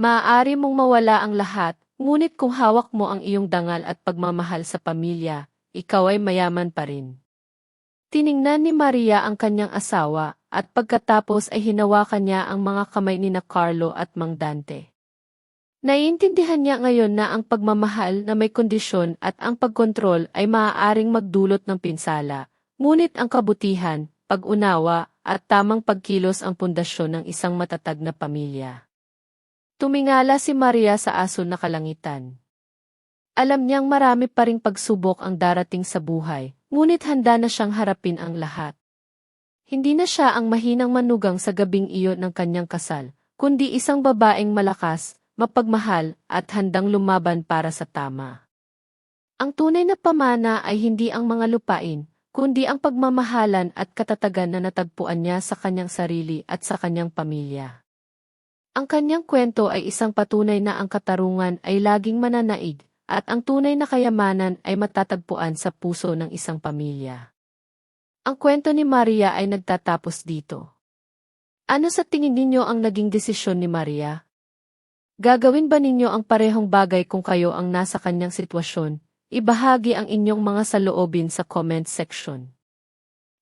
Maaari mong mawala ang lahat, ngunit kung hawak mo ang iyong dangal at pagmamahal sa pamilya, ikaw ay mayaman pa rin. Tiningnan ni Maria ang kanyang asawa, at pagkatapos ay hinawakan niya ang mga kamay ni Carlo at Mang Dante. Naiintindihan niya ngayon na ang pagmamahal na may kondisyon at ang pagkontrol ay maaaring magdulot ng pinsala, ngunit ang kabutihan, pag-unawa, at tamang pagkilos ang pundasyon ng isang matatag na pamilya. Tumingala si Maria sa asul na kalangitan. Alam niyang marami pa ring pagsubok ang darating sa buhay, ngunit handa na siyang harapin ang lahat. Hindi na siya ang mahinang manugang sa gabing iyon ng kanyang kasal, kundi isang babaeng malakas, mapagmahal, at handang lumaban para sa tama. Ang tunay na pamana ay hindi ang mga lupain, kundi ang pagmamahalan at katatagan na natagpuan niya sa kanyang sarili at sa kanyang pamilya. Ang kanyang kwento ay isang patunay na ang katarungan ay laging mananaig, at ang tunay na kayamanan ay matatagpuan sa puso ng isang pamilya. Ang kwento ni Maria ay nagtatapos dito. Ano sa tingin ninyo ang naging desisyon ni Maria? Gagawin ba ninyo ang parehong bagay kung kayo ang nasa kanyang sitwasyon? Ibahagi ang inyong mga saloobin sa comment section.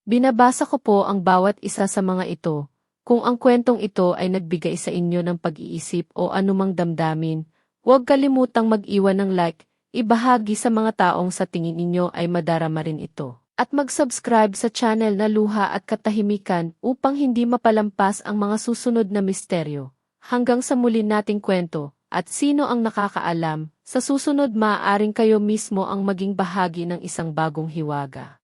Binabasa ko po ang bawat isa sa mga ito. Kung ang kwentong ito ay nagbigay sa inyo ng pag-iisip o anumang damdamin, huwag kalimutang mag-iwan ng like, ibahagi sa mga taong sa tingin ninyo ay madarama rin ito. At mag-subscribe sa channel na Luha at Katahimikan upang hindi mapalampas ang mga susunod na misteryo. Hanggang sa muli nating kwento, at sino ang nakakaalam, sa susunod maaaring kayo mismo ang maging bahagi ng isang bagong hiwaga.